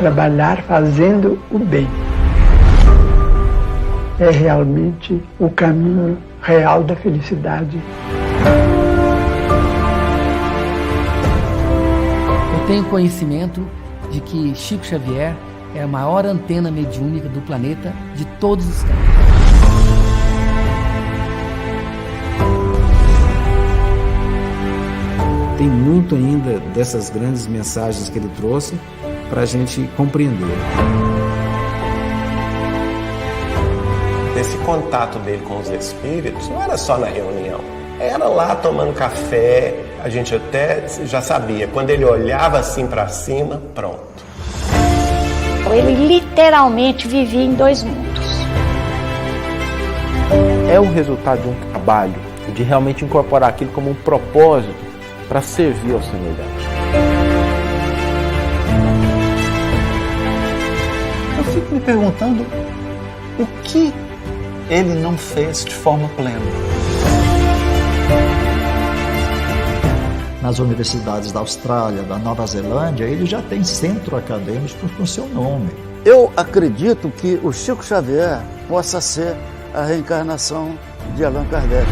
trabalhar fazendo o bem. É realmente o caminho real da felicidade. Eu tenho conhecimento de que Chico Xavier é a maior antena mediúnica do planeta de todos os tempos. Tem muito ainda dessas grandes mensagens que ele trouxe para a gente compreender. Esse contato dele com os espíritos não era só na reunião, era lá tomando café. A gente até já sabia, quando ele olhava assim para cima, pronto. Ele literalmente vivia em dois mundos. É o resultado de um trabalho, de realmente incorporar aquilo como um propósito para servir ao semelhante. Eu fico me perguntando o que ele não fez de forma plena. Nas universidades da Austrália, da Nova Zelândia, ele já tem centro acadêmico com seu nome. Eu acredito que o Chico Xavier possa ser a reencarnação de Allan Kardec.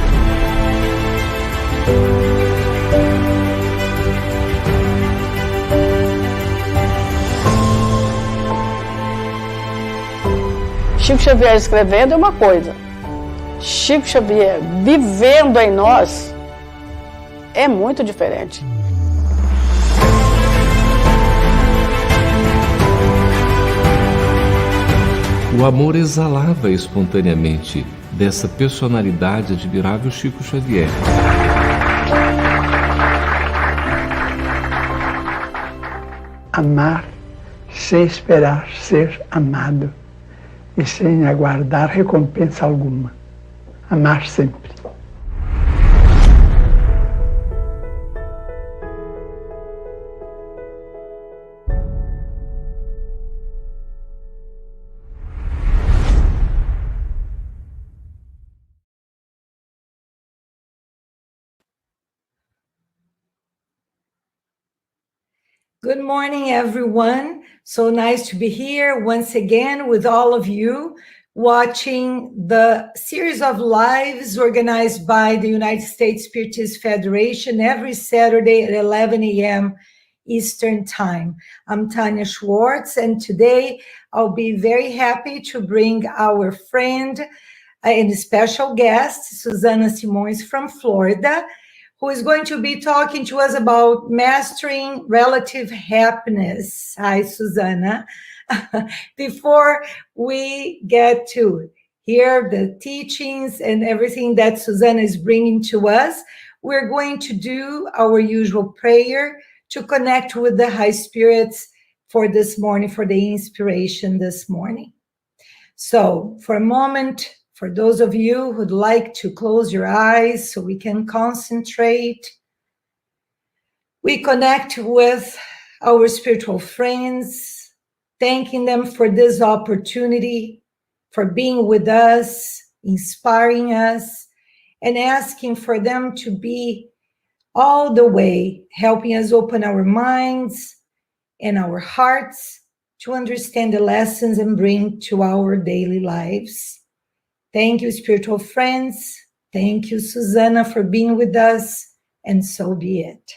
Chico Xavier escrevendo é uma coisa, Chico Xavier vivendo em nós é muito diferente. O amor exalava espontaneamente dessa personalidade admirável Chico Xavier. Amar sem esperar ser amado e sem aguardar recompensa alguma. Amar sempre. Good morning, everyone. So nice to be here once again with all of you, watching the series of lives organized by the United States Spiritist Federation every Saturday at 11 a.m. Eastern Time. I'm Tanya Schwartz, and today I'll be very happy to bring our friend and special guest, SUZANA SIMÔES from Florida, who is going to be talking to us about mastering relative happiness. Hi, SUZANA. Before we get to hear the teachings and everything that SUZANA is bringing to us, we're going to do our usual prayer to connect with the high spirits for this morning, for the inspiration this morning. So for a moment, for those of you who'd like to close your eyes so we can concentrate, we connect with our spiritual friends, thanking them for this opportunity, for being with us, inspiring us, and asking for them to be all the way helping us open our minds and our hearts to understand the lessons and bring to our daily lives. Thank you, spiritual friends. Thank you, SUZANA, for being with us, and so be it.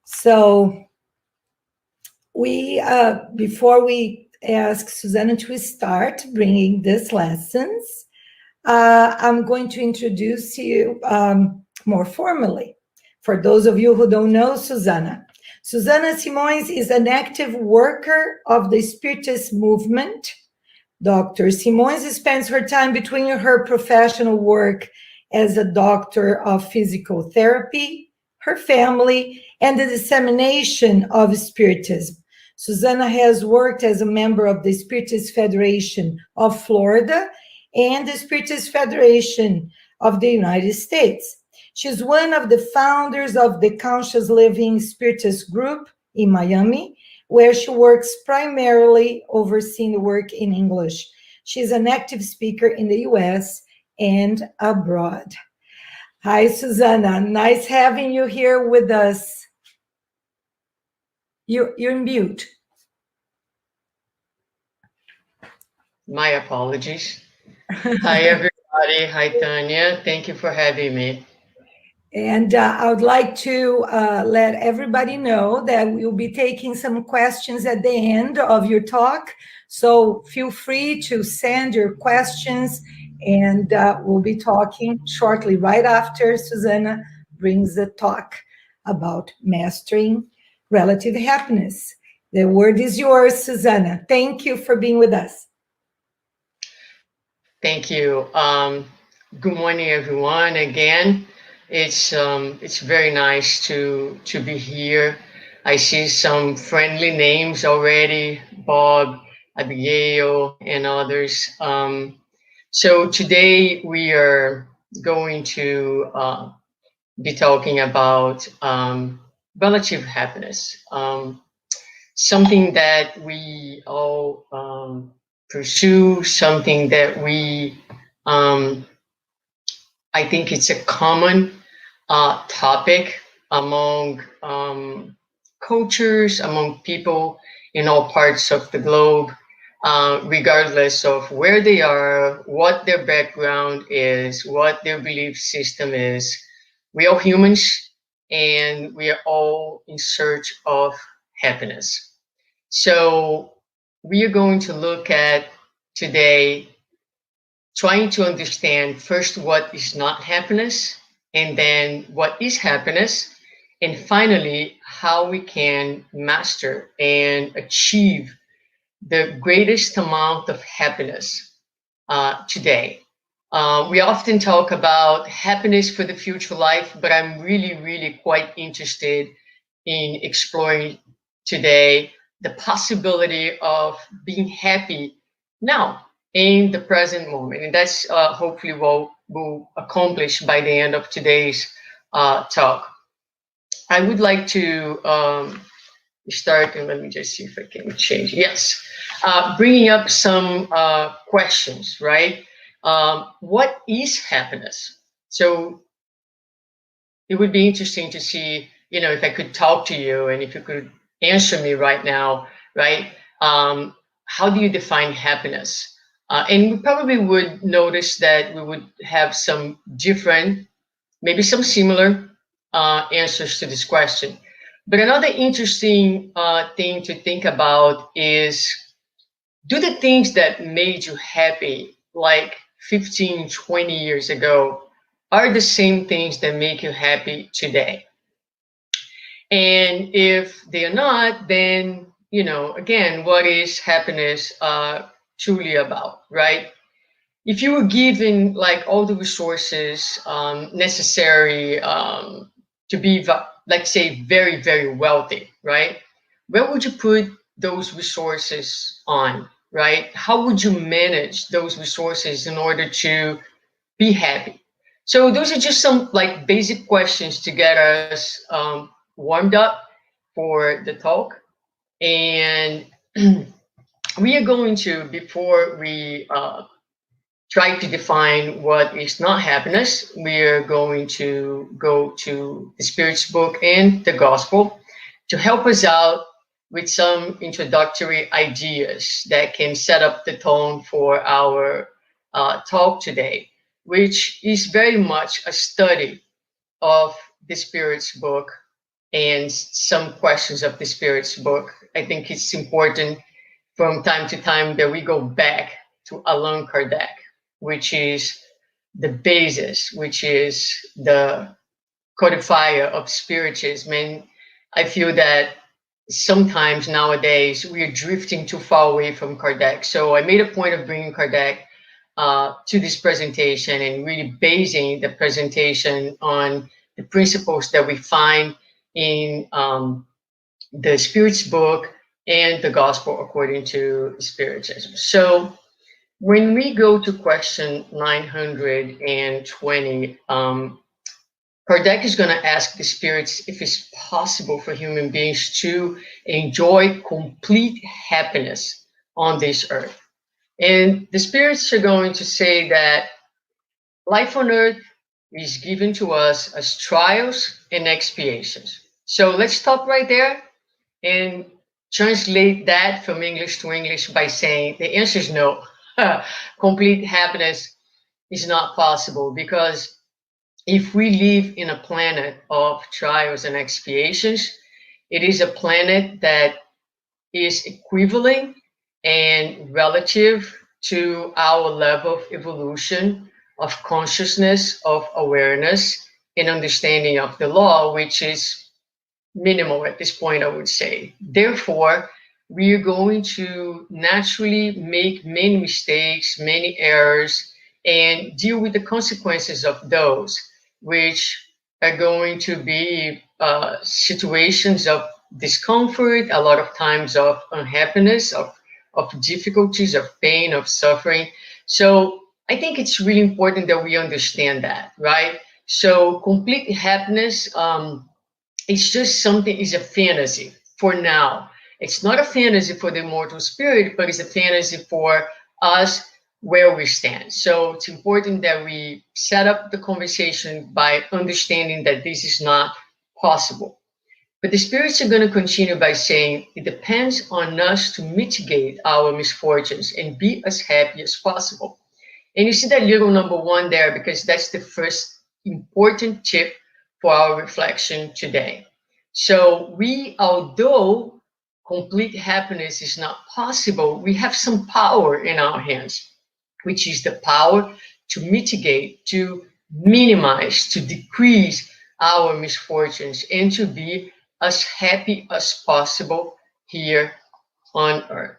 So before we ask SUZANA to start bringing these lessons, I'm going to introduce you more formally. For those of you who don't know SUZANA, SUZANA SIMＯES is an active worker of the Spiritist movement. Dr. Simões spends her time between her professional work as a doctor of physical therapy, her family, and the dissemination of Spiritism. SUZANA has worked as a member of the Spiritist Federation of Florida and the Spiritist Federation of the United States. She's one of the founders of the Conscious Living Spiritist Group in Miami, where she works primarily overseeing the work in English. She's an active speaker in the US and abroad. Hi, SUZANA. Nice having you here with us. You're mute. My apologies. Hi, everybody. Hi, Tanya. Thank you for having me. And I would like to let everybody know that we'll be taking some questions at the end of your talk. So feel free to send your questions, and we'll be talking shortly right after Suzana brings the talk about mastering relative happiness. The word is yours, Suzana. Thank you for being with us. Thank you. Good morning, everyone. Again, it's very nice to be here. I see some friendly names already, Bob, Abigail, and others. So today we are going to be talking about relative happiness, something that we all pursue, something that we, I think it's a common topic among cultures, among people in all parts of the globe, regardless of where they are, what their background is, what their belief system is. We are humans, and we are all in search of happiness. So we are going to look at today trying to understand first what is not happiness, and then what is happiness, and finally how we can master and achieve the greatest amount of happiness today. We often talk about happiness for the future life, but I'm really quite interested in exploring today the possibility of being happy now in the present moment. And that's hopefully what we'll accomplish by the end of today's talk. I would like to start, and let me just see if I can change. Yes, bringing up some questions, right? What is happiness? So it would be interesting to see, if I could talk to you and if you could answer me right now, right? How do you define happiness? And we probably would notice that we would have some different, maybe some similar answers to this question. But another interesting thing to think about is, do the things that made you happy like 15, 20 years ago are the same things that make you happy today? And if they are not, then, again, what is happiness truly about, right? If you were given like all the resources necessary to be, like, say, very wealthy, right? Where would you put those resources on, right? How would you manage those resources in order to be happy? So those are just some like basic questions to get us warmed up for the talk. And we are going to, before we try to define what is not happiness, we are going to go to the Spirit's book and the Gospel to help us out with some introductory ideas that can set up the tone for our talk today, which is very much a study of the Spirit's book and some questions of the Spirit's book. I think it's important from time to time that we go back to Allan Kardec, which is the basis, which is the codifier of Spiritism. And I feel that sometimes nowadays we are drifting too far away from Kardec. So I made a point of bringing Kardec to this presentation and really basing the presentation on the principles that we find in the Spirit's book and the Gospel according to Spiritism. So when we go to question 920, Kardec is going to ask the spirits if it's possible for human beings to enjoy complete happiness on this earth. And the spirits are going to say that life on earth is given to us as trials and expiations. So let's stop right there and translate that from English to English by saying the answer is no. Complete happiness is not possible, because if we live in a planet of trials and expiations, it is a planet that is equivalent and relative to our level of evolution, of consciousness, of awareness, and understanding of the law, which is minimal at this point, I would say. Therefore, we are going to naturally make many mistakes, many errors, and deal with the consequences of those, which are going to be situations of discomfort, a lot of times of unhappiness, of difficulties, of pain, of suffering. So I think it's really important that we understand that, right? So complete happiness, it's just something, is a fantasy for now. It's not a fantasy for the immortal spirit, but it's a fantasy for us where we stand. So it's important that we set up the conversation by understanding that this is not possible. But the spirits are going to continue by saying it depends on us to mitigate our misfortunes and be as happy as possible. And you see that little number 1 there, because that's the first important tip for our reflection today. So we, although complete happiness is not possible, we have some power in our hands, which is the power to mitigate, to minimize, to decrease our misfortunes, and to be as happy as possible here on earth.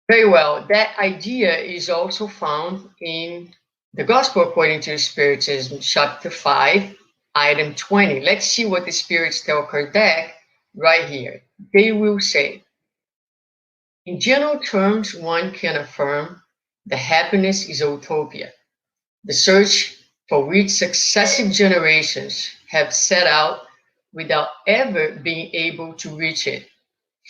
Very well, that idea is also found in the Gospel according to Spiritism, chapter 5, item 20. Let's see what the spirits tell Kardec right here. They will say, in general terms, one can affirm that happiness is a utopia, the search for which successive generations have set out without ever being able to reach it.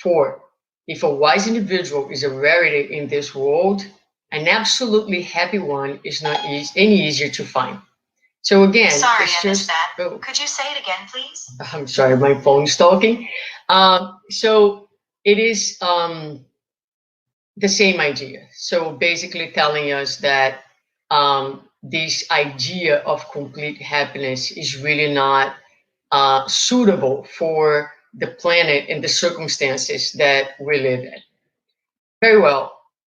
For if a wise individual is a rarity in this world, an absolutely happy one is not any easier to find. So again, sorry, I missed that. Could you say it again, please? I'm sorry, my phone's talking. So it is the same idea. So basically telling us that this idea of complete happiness is really not suitable for the planet and the circumstances that we live in. Very well.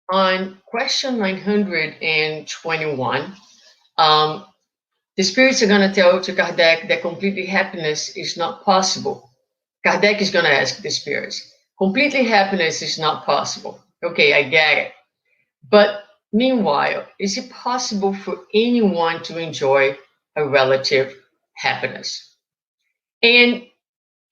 On question 921, the spirits are going to tell to Kardec that completely happiness is not possible. Kardec is going to ask the spirits, completely happiness is not possible. Okay, I get it. But meanwhile, is it possible for anyone to enjoy a relative happiness? And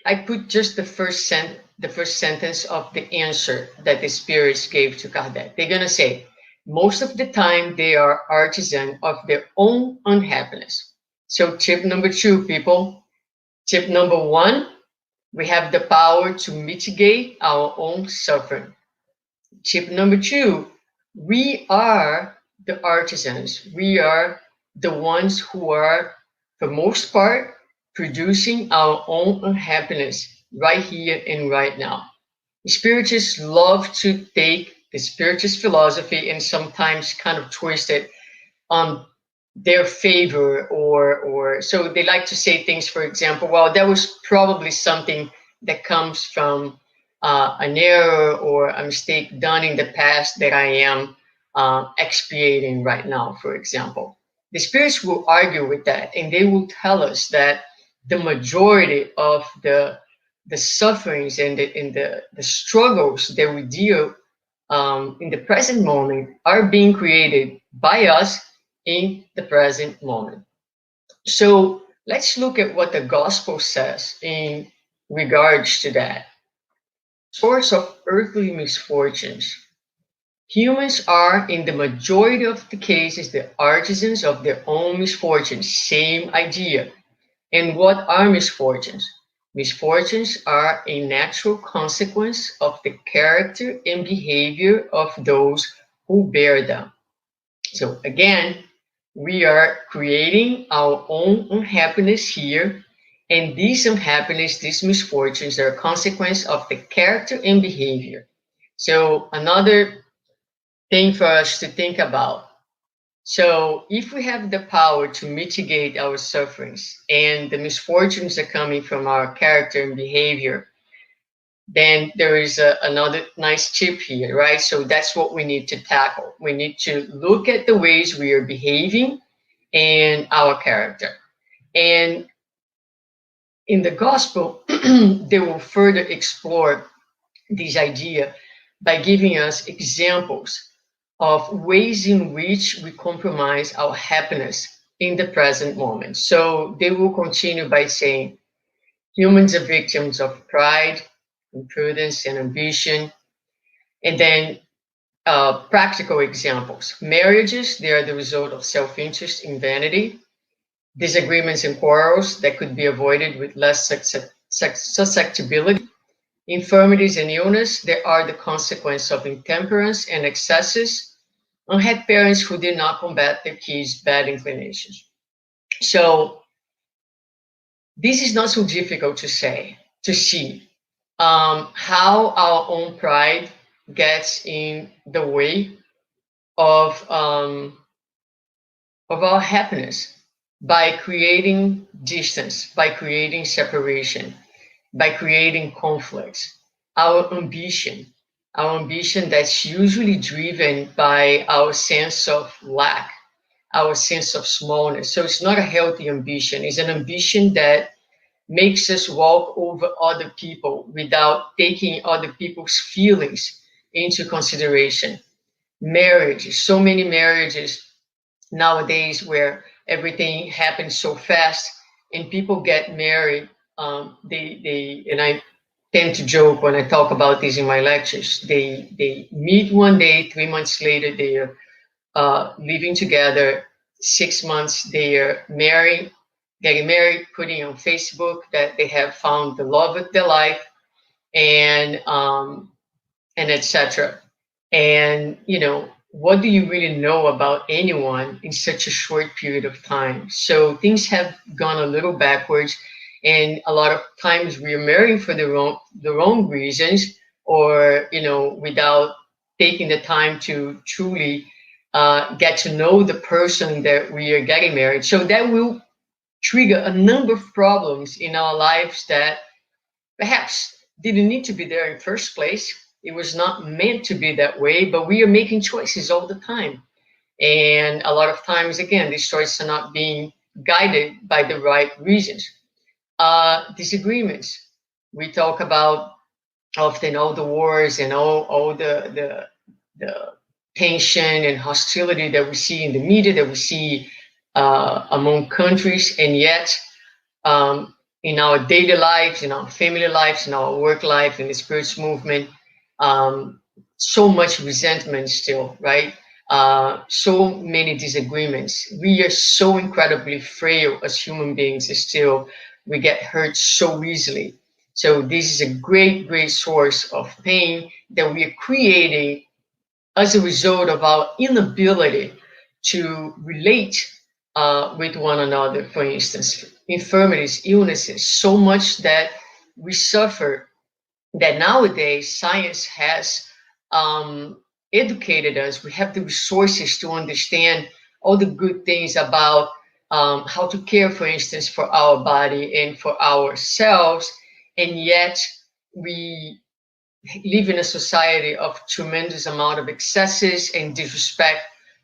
I put just the first sentence of the answer that the spirits gave to Kardec. They're going to say, most of the time they are artisan of their own unhappiness. So tip number 2, people. Tip number 1, we have the power to mitigate our own suffering. Tip number 2, we are the artisans. We are the ones who are, for most part, producing our own unhappiness right here and right now. Spiritists love to take the Spiritist philosophy and sometimes kind of twist it on their favor, or so they like to say things, for example, well, that was probably something that comes from an error or a mistake done in the past that I am expiating right now, for example. The spirits will argue with that, and they will tell us that the majority of the sufferings and the struggles that we deal in the present moment are being created by us in the present moment. So let's look at what the gospel says in regards to that. Source of earthly misfortunes. Humans are, in the majority of the cases, the artisans of their own misfortunes. Same idea. And what are misfortunes? Misfortunes are a natural consequence of the character and behavior of those who bear them. So again, we are creating our own unhappiness here, And these unhappiness, these misfortunes are a consequence of the character and behavior. So another thing for us to think about. So if we have the power to mitigate our sufferings and the misfortunes are coming from our character and behavior, then there is another nice tip here, right? So that's what we need to tackle. We need to look at the ways we are behaving and our character. And in the gospel, they will further explore this idea by giving us examples of ways in which we compromise our happiness in the present moment. So they will continue by saying, humans are victims of pride, imprudence, and ambition. And then practical examples. Marriages, they are the result of self-interest and vanity. Disagreements and quarrels that could be avoided with less susceptibility. Infirmities and illness, they are the consequence of intemperance and excesses. And had parents who did not combat their kids' bad inclinations. So this is not so difficult to see how our own pride gets in the way of our happiness by creating distance, by creating separation, by creating conflicts. Our ambition that's usually driven by our sense of lack, our sense of smallness. So it's not a healthy ambition. It's an ambition that makes us walk over other people without taking other people's feelings into consideration. Marriages, so many marriages nowadays where everything happens so fast and people get married. And I tend to joke when I talk about this in my lectures. They meet one day, 3 months later, they are living together. 6 months, they are getting married, putting on Facebook that they have found the love of their life, and etc. And what do you really know about anyone in such a short period of time? So things have gone a little backwards, and a lot of times we are marrying for the wrong reasons, or without taking the time to truly get to know the person that we are getting married. So that will trigger a number of problems in our lives that perhaps didn't need to be there in the first place. It was not meant to be that way, but we are making choices all the time. And a lot of times, again, these choices are not being guided by the right reasons. Disagreements. We talk about often all the wars and all the tension and hostility that we see in the media, that we see among countries, and yet in our daily lives, in our family lives, in our work life, in the spirits movement, so much resentment still, right? So many disagreements. We are so incredibly frail as human beings still. We get hurt so easily. So this is a great, great source of pain that we are creating as a result of our inability to relate with one another. For instance, infirmities, illnesses, so much that we suffer, that nowadays science has educated us. We have the resources to understand all the good things about how to care, for instance, for our body and for ourselves. And yet we live in a society of tremendous amount of excesses and disrespect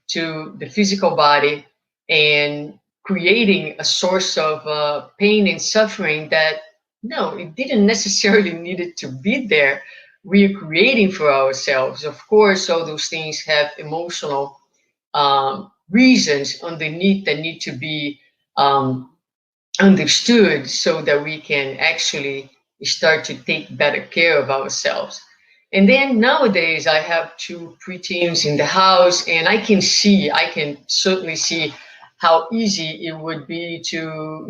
to the physical body, and creating a source of pain and suffering that, no, it didn't necessarily needed to be there. We are creating for ourselves. Of course, all those things have emotional reasons underneath that need to be understood so that we can actually start to take better care of ourselves. And then nowadays I have 2 preteens in the house, and I can certainly see how easy it would be to,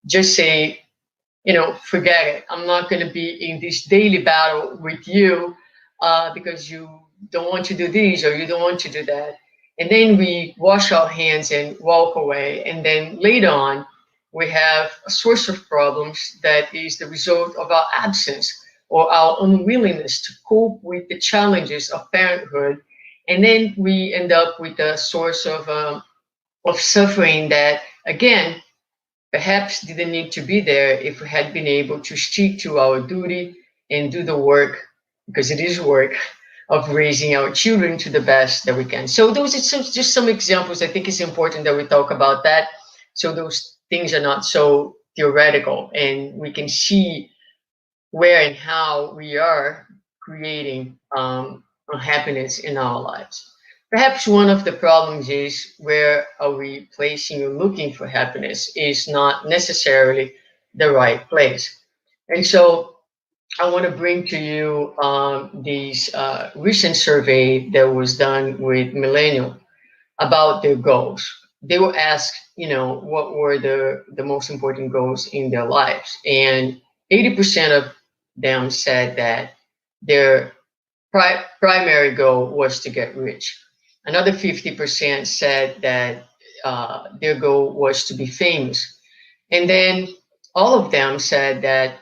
just say, forget it. I'm not going to be in this daily battle with you because you don't want to do this or you don't want to do that. And then we wash our hands and walk away. And then later on, we have a source of problems that is the result of our absence or our unwillingness to cope with the challenges of parenthood. And then we end up with a source of suffering that, again, perhaps didn't need to be there if we had been able to stick to our duty and do the work, because it is work, of raising our children to the best that we can. So those are just some examples. I think it's important that we talk about that, so those things are not so theoretical, and we can see where and how we are creating unhappiness in our lives. Perhaps one of the problems is where are we placing or looking for happiness is not necessarily the right place. And so I want to bring to you this recent survey that was done with millennials about their goals. They were asked, what were the most important goals in their lives? And 80% of them said that their primary goal was to get rich. Another 50% said that their goal was to be famous. And then all of them said that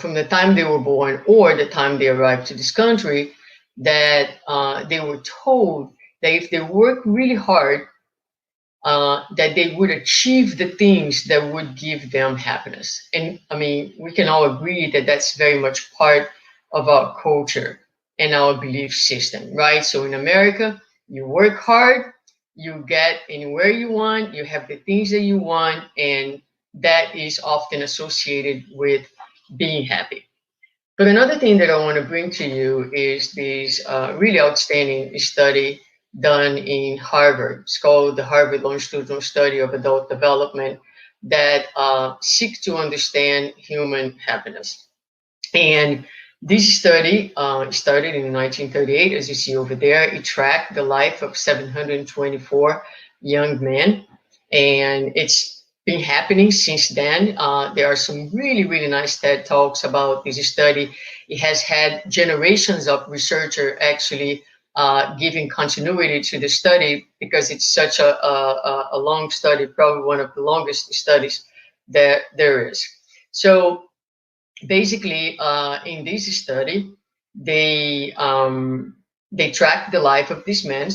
from the time they were born or the time they arrived to this country, that they were told that if they work really hard, that they would achieve the things that would give them happiness. And I mean, we can all agree that that's very much part of our culture and our belief system, right? So in America, you work hard, you get anywhere you want, you have the things that you want, and that is often associated with being happy. But another thing that I want to bring to you is this really outstanding study done in Harvard. It's called the Harvard Longitudinal Study of Adult Development that seeks to understand human happiness. And this study started in 1938, as you see over there. It tracked the life of 724 young men, and it's been happening since then. There are some really, really nice TED Talks about this study. It has had generations of researchers actually giving continuity to the study because it's such a long study, probably one of the longest studies that there is. So basically, in this study, they tracked the life of these men,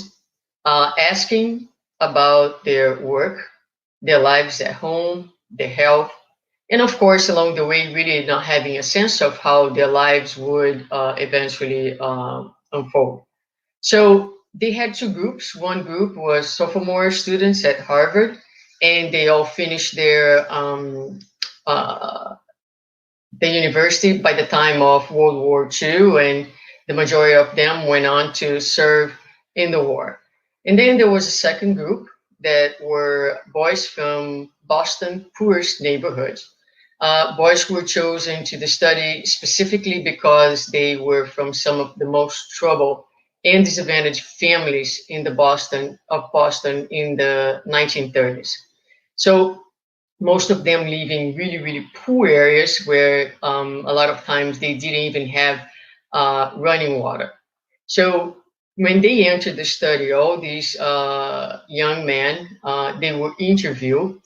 asking about their work, their lives at home, their health, and of course, along the way, really not having a sense of how their lives would eventually unfold. So they had two groups. One group was sophomore students at Harvard, and they all finished their the university by the time of World War II, and the majority of them went on to serve in the war. And then there was a second group that were boys from Boston poorest neighborhoods. Boys who were chosen to the study specifically because they were from some of the most troubled and disadvantaged families in Boston in the 1930s. So most of them live in really, really poor areas where a lot of times they didn't even have running water. So when they entered the study, all these young men, they were interviewed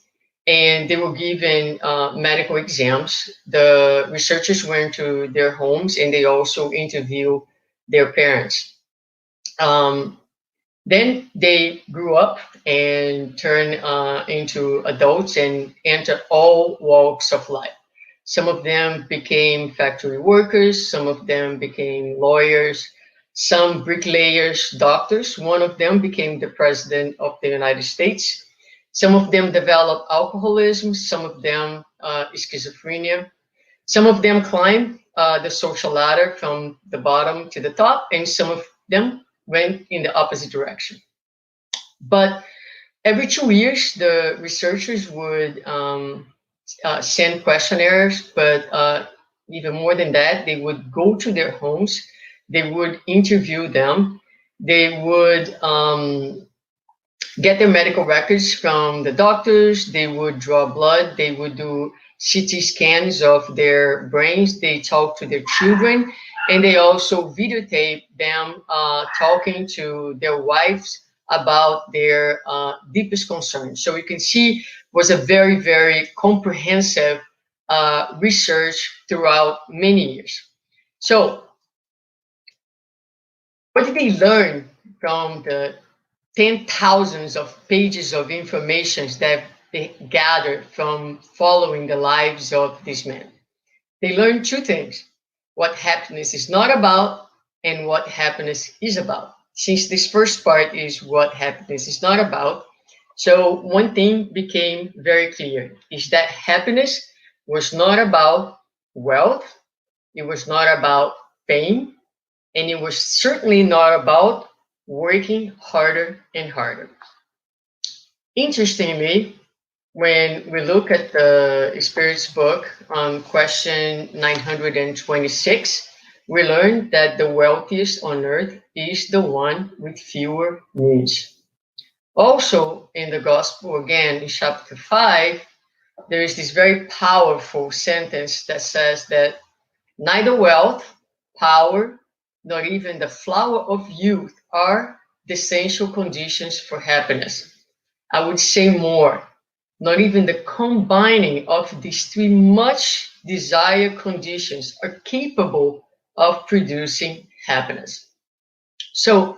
and they were given medical exams. The researchers went to their homes and they also interviewed their parents. Then they grew up and turned into adults and entered all walks of life. Some of them became factory workers, some of them became lawyers, some bricklayers, doctors. One of them became the president of the United States. Some of them developed alcoholism, some of them schizophrenia. Some of them climbed the social ladder from the bottom to the top, and some of them went in the opposite direction. But every 2 years, the researchers would send questionnaires, but even more than that, they would go to their homes, they would interview them, they would get their medical records from the doctors, they would draw blood, they would do CT scans of their brains, they talk to their children, and they also videotape them talking to their wives about their deepest concerns. So you can see was a very, very comprehensive research throughout many years. So what did they learn from the 10,000s of pages of information that they gathered from following the lives of these men? They learned two things: what happiness is not about and what happiness is about. Since this first part is what happiness is not about, so one thing became very clear, is that happiness was not about wealth, it was not about fame, and it was certainly not about working harder and harder. Interestingly, when we look at the Spirit's book on question 926, we learn that the wealthiest on earth is the one with fewer needs. Also, in the Gospel, again, in chapter 5, there is this very powerful sentence that says that neither wealth, power, nor even the flower of youth are the essential conditions for happiness. I would say more, not even the combining of these three much desired conditions are capable of producing happiness. So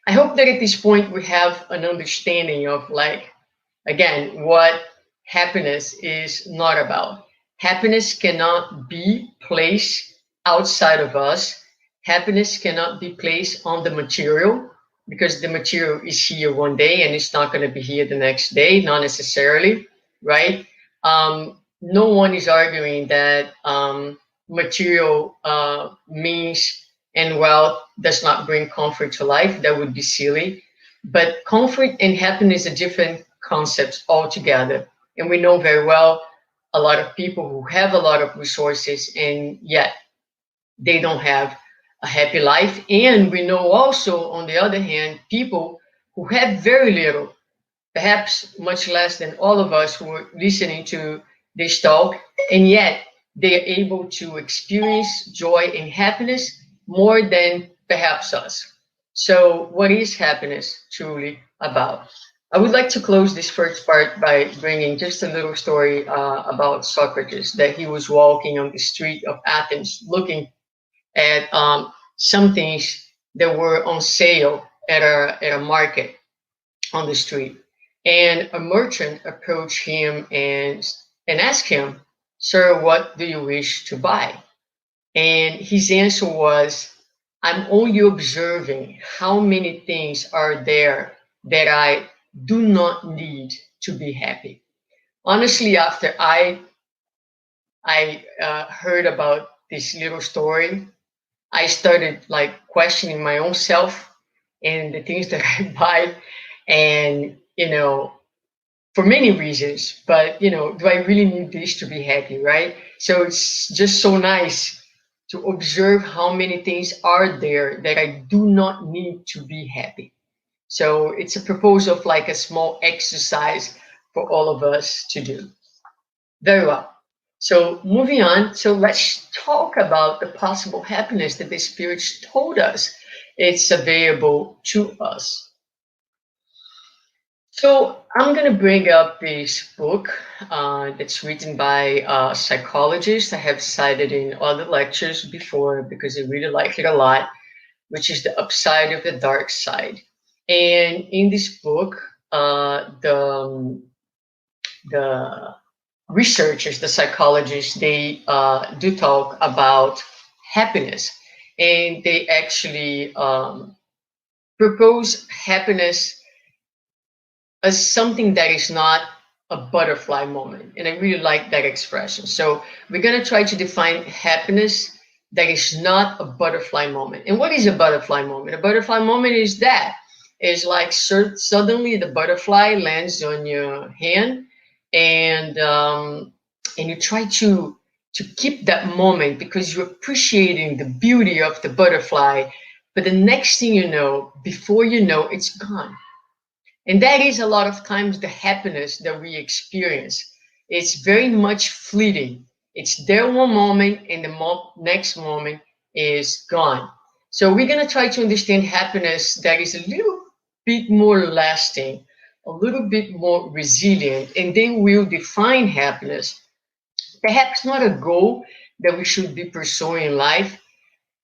I hope that at this point we have an understanding of, like, again, what happiness is not about. Happiness cannot be placed outside of us. Happiness cannot be placed on the material, because the material is here one day and it's not going to be here the next day, not necessarily, right? No one is arguing that material means and wealth does not bring comfort to life. That would be silly. But comfort and happiness are different concepts altogether. And we know very well a lot of people who have a lot of resources and yet they don't have a happy life. And we know also, on the other hand, people who have very little, perhaps much less than all of us who are listening to this talk, and yet they are able to experience joy and happiness more than perhaps us. So what is happiness truly about? I would like to close this first part by bringing just a little story about Socrates, that he was walking on the street of Athens looking at some things that were on sale at a market on the street. And a merchant approached him and asked him, "Sir, what do you wish to buy?" And his answer was, "I'm only observing how many things are there that I do not need to be happy." Honestly, after I heard about this little story, I started like questioning my own self and the things that I buy, and for many reasons. But do I really need this to be happy, right? So it's just so nice to observe how many things are there that I do not need to be happy. So it's a proposal of like a small exercise for all of us to do. Very well. So moving on, so let's talk about the possible happiness that the Spirits told us it's available to us. So I'm going to bring up this book that's written by a psychologist I have cited in other lectures before because I really like it a lot, which is The Upside of the Dark Side. And in this book, the researchers, the psychologists, they do talk about happiness, and they actually propose happiness as something that is not a butterfly moment. And I really like that expression. So we're going to try to define happiness that is not a butterfly moment. And what is a butterfly moment? A butterfly moment is that. It's like suddenly the butterfly lands on your hand, and you try to keep that moment because you're appreciating the beauty of the butterfly. But the next thing you know, before you know, it's gone. And that is a lot of times the happiness that we experience. It's very much fleeting. It's there one moment and the next moment is gone. So we're going to try to understand happiness that is a little bit more lasting, a little bit more resilient, and they will define happiness. Perhaps not a goal that we should be pursuing in life,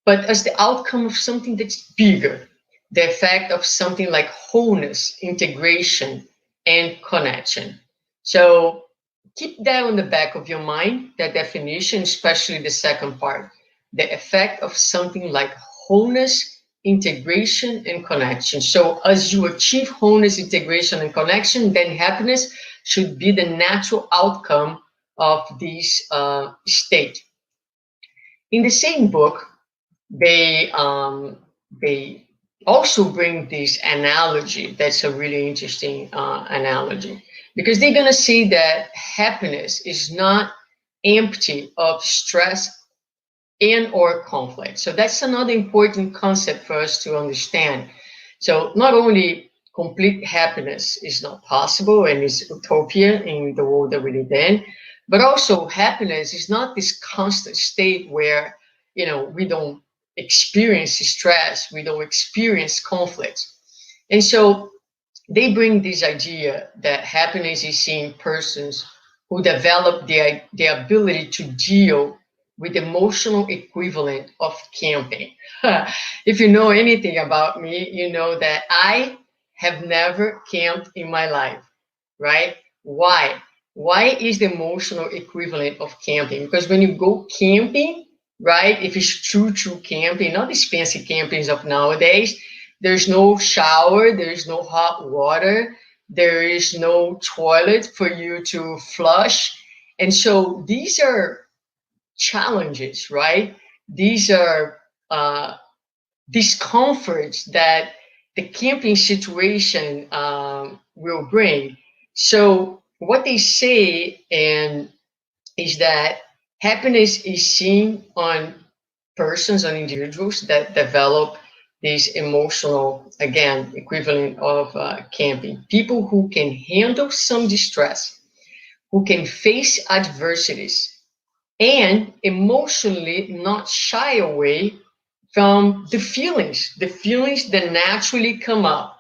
but as the outcome of something that's bigger, the effect of something like wholeness, integration, and connection. So keep that on the back of your mind, that definition, especially the second part, the effect of something like wholeness, integration, and connection. So as you achieve wholeness, integration, and connection, then happiness should be the natural outcome of this state. In the same book, they also bring this analogy. That's a really interesting analogy, because they're going to say that happiness is not empty of stress and or conflict. So that's another important concept for us to understand. So not only complete happiness is not possible and is utopia in the world that we live in, but also happiness is not this constant state where, you know, we don't experience stress, we don't experience conflicts. And so they bring this idea that happiness is seeing persons who develop the ability to deal with emotional equivalent of camping. If you know anything about me, you know that I have never camped in my life, right? Why? Why is the emotional equivalent of camping? Because when you go camping, right, if it's true camping, not these fancy campings of nowadays, there's no shower, there's no hot water, there is no toilet for you to flush. And so these are challenges, right? These are discomforts that the camping situation will bring. So what they say is that happiness is seen on persons, on individuals that develop this emotional, again, equivalent of camping. People who can handle some distress, who can face adversities, and emotionally not shy away from the feelings that naturally come up.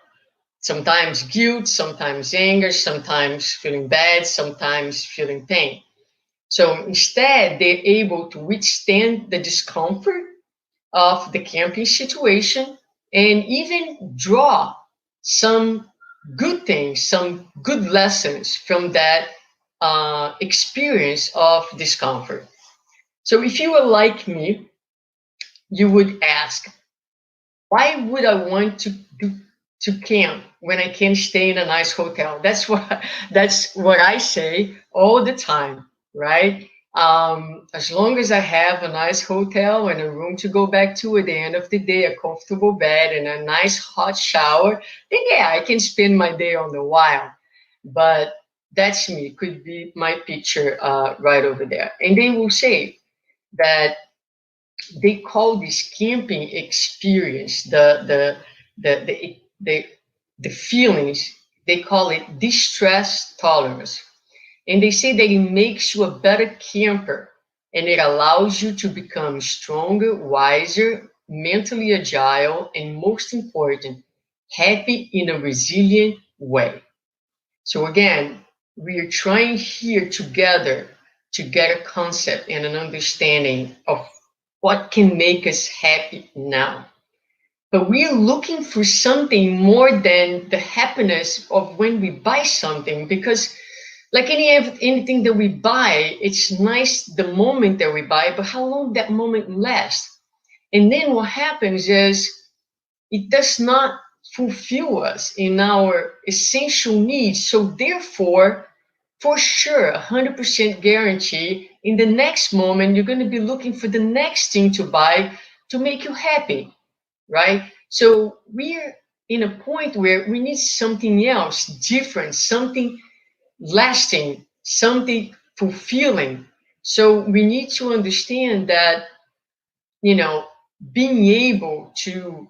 Sometimes guilt, sometimes anger, sometimes feeling bad, sometimes feeling pain. So instead, they're able to withstand the discomfort of the camping situation and even draw some good things, some good lessons from that experience of discomfort. So if you were like me, you would ask, why would I want to camp when I can stay in a nice hotel? That's what I say all the time, right? As long as I have a nice hotel and a room to go back to at the end of the day, a comfortable bed and a nice hot shower, then yeah, I can spend my day on the wild. But that's me, could be my picture right over there. And they will say that they call this camping experience, the feelings, they call it distress tolerance. And they say that it makes you a better camper and it allows you to become stronger, wiser, mentally agile, and most important, happy in a resilient way. So again, we are trying here together to get a concept and an understanding of what can make us happy now. But we are looking for something more than the happiness of when we buy something, because like anything that we buy, it's nice the moment that we buy, but how long that moment lasts. And then what happens is it does not fulfill us in our essential needs. So therefore, for sure, 100% guarantee, in the next moment, you're going to be looking for the next thing to buy to make you happy, right? So we're in a point where we need something else, different, something lasting, something fulfilling. So we need to understand that, you know, being able to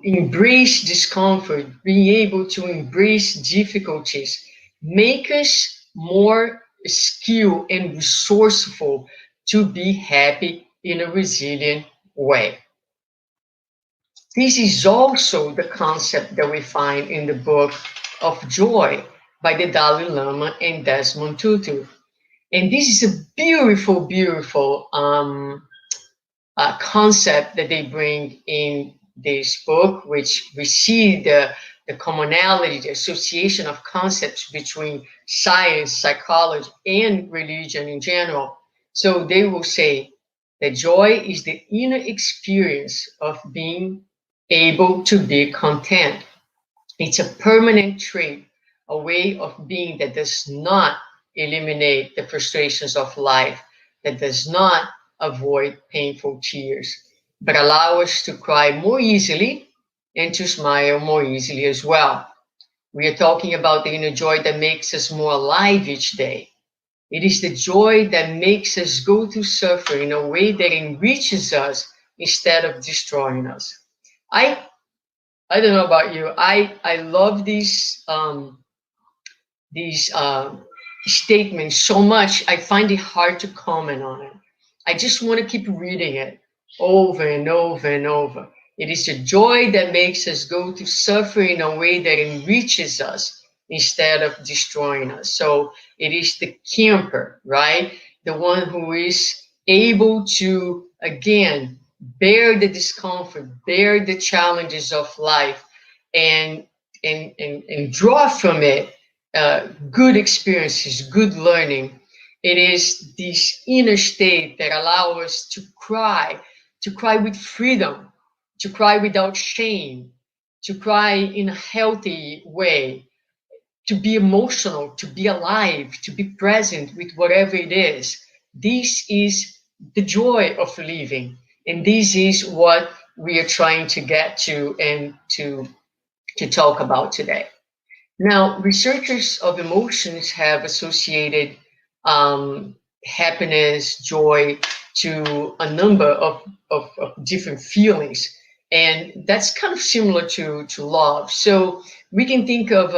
embrace discomfort, being able to embrace difficulties, make us more skilled and resourceful to be happy in a resilient way. This is also the concept that we find in the book of Joy by the Dalai Lama and Desmond Tutu. And this is a beautiful, beautiful concept that they bring in this book, which we see the commonality, the association of concepts between science, psychology, and religion in general. So they will say that joy is the inner experience of being able to be content. It's a permanent trait, a way of being that does not eliminate the frustrations of life, that does not avoid painful tears, but allow us to cry more easily and to smile more easily as well. We are talking about the inner joy that makes us more alive each day. It is the joy that makes us go through suffering in a way that enriches us instead of destroying us. I don't know about you. I love these statements so much. I find it hard to comment on it. I just want to keep reading it over and over and over. It is the joy that makes us go through suffering in a way that enriches us instead of destroying us. So it is the camper, right? The one who is able to, again, bear the discomfort, bear the challenges of life, and draw from it good experiences, good learning. It is this inner state that allows us to cry with freedom, to cry without shame, to cry in a healthy way, to be emotional, to be alive, to be present with whatever it is. This is the joy of living. And this is what we are trying to get to and to talk about today. Now, researchers of emotions have associated happiness, joy to a number of different feelings. And that's kind of similar to love. So we can think of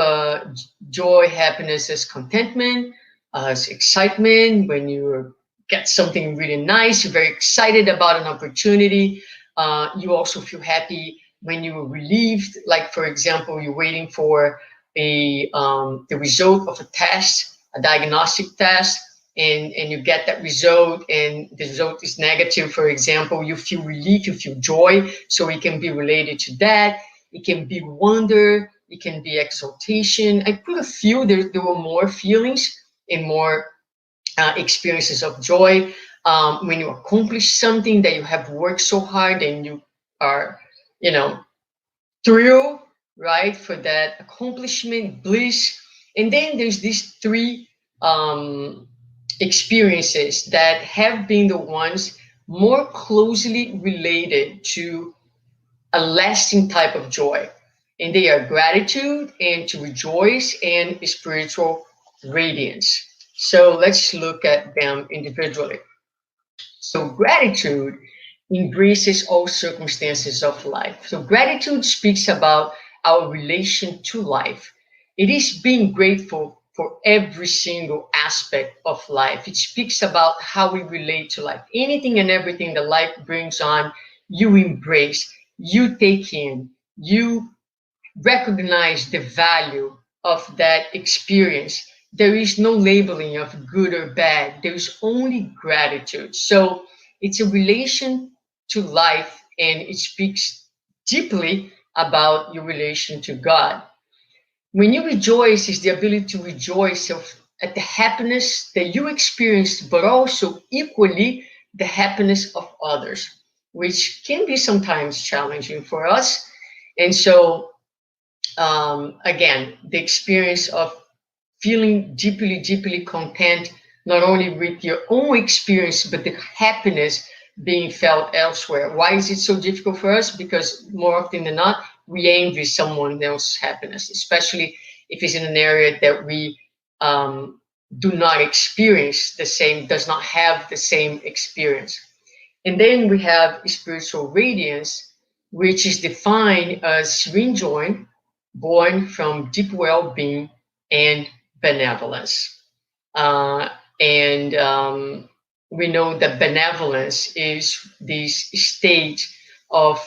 joy, happiness as contentment, as excitement. When you get something really nice, you're very excited about an opportunity. You also feel happy when you're relieved. Like, for example, you're waiting for the result of a test, a diagnostic test, and you get that result, and the result is negative, for example, you feel relief, you feel joy. So it can be related to that. It can be wonder, it can be exaltation. I put a few, there were more feelings and more experiences of joy. When you accomplish something that you have worked so hard and you are, thrilled, right, for that accomplishment, bliss. And then there's these three experiences that have been the ones more closely related to a lasting type of joy. And they are gratitude, and to rejoice, and spiritual radiance. So let's look at them individually. So gratitude embraces all circumstances of life. So gratitude speaks about our relation to life. It is being grateful for every single aspect of life. It speaks about how we relate to life. Anything and everything that life brings on, you embrace, you take in, you recognize the value of that experience. There is no labeling of good or bad. There is only gratitude. So it's a relation to life, and it speaks deeply about your relation to God. When you rejoice, is the ability to rejoice at the happiness that you experienced, but also equally the happiness of others, which can be sometimes challenging for us. And so, again, the experience of feeling deeply, deeply content, not only with your own experience, but the happiness being felt elsewhere. Why is it so difficult for us? Because more often than not, we envy someone else's happiness, especially if it's in an area that we do not experience the same, does not have the same experience. And then we have spiritual radiance, which is defined as serene joy, born from deep well-being and benevolence. We know that benevolence is this state of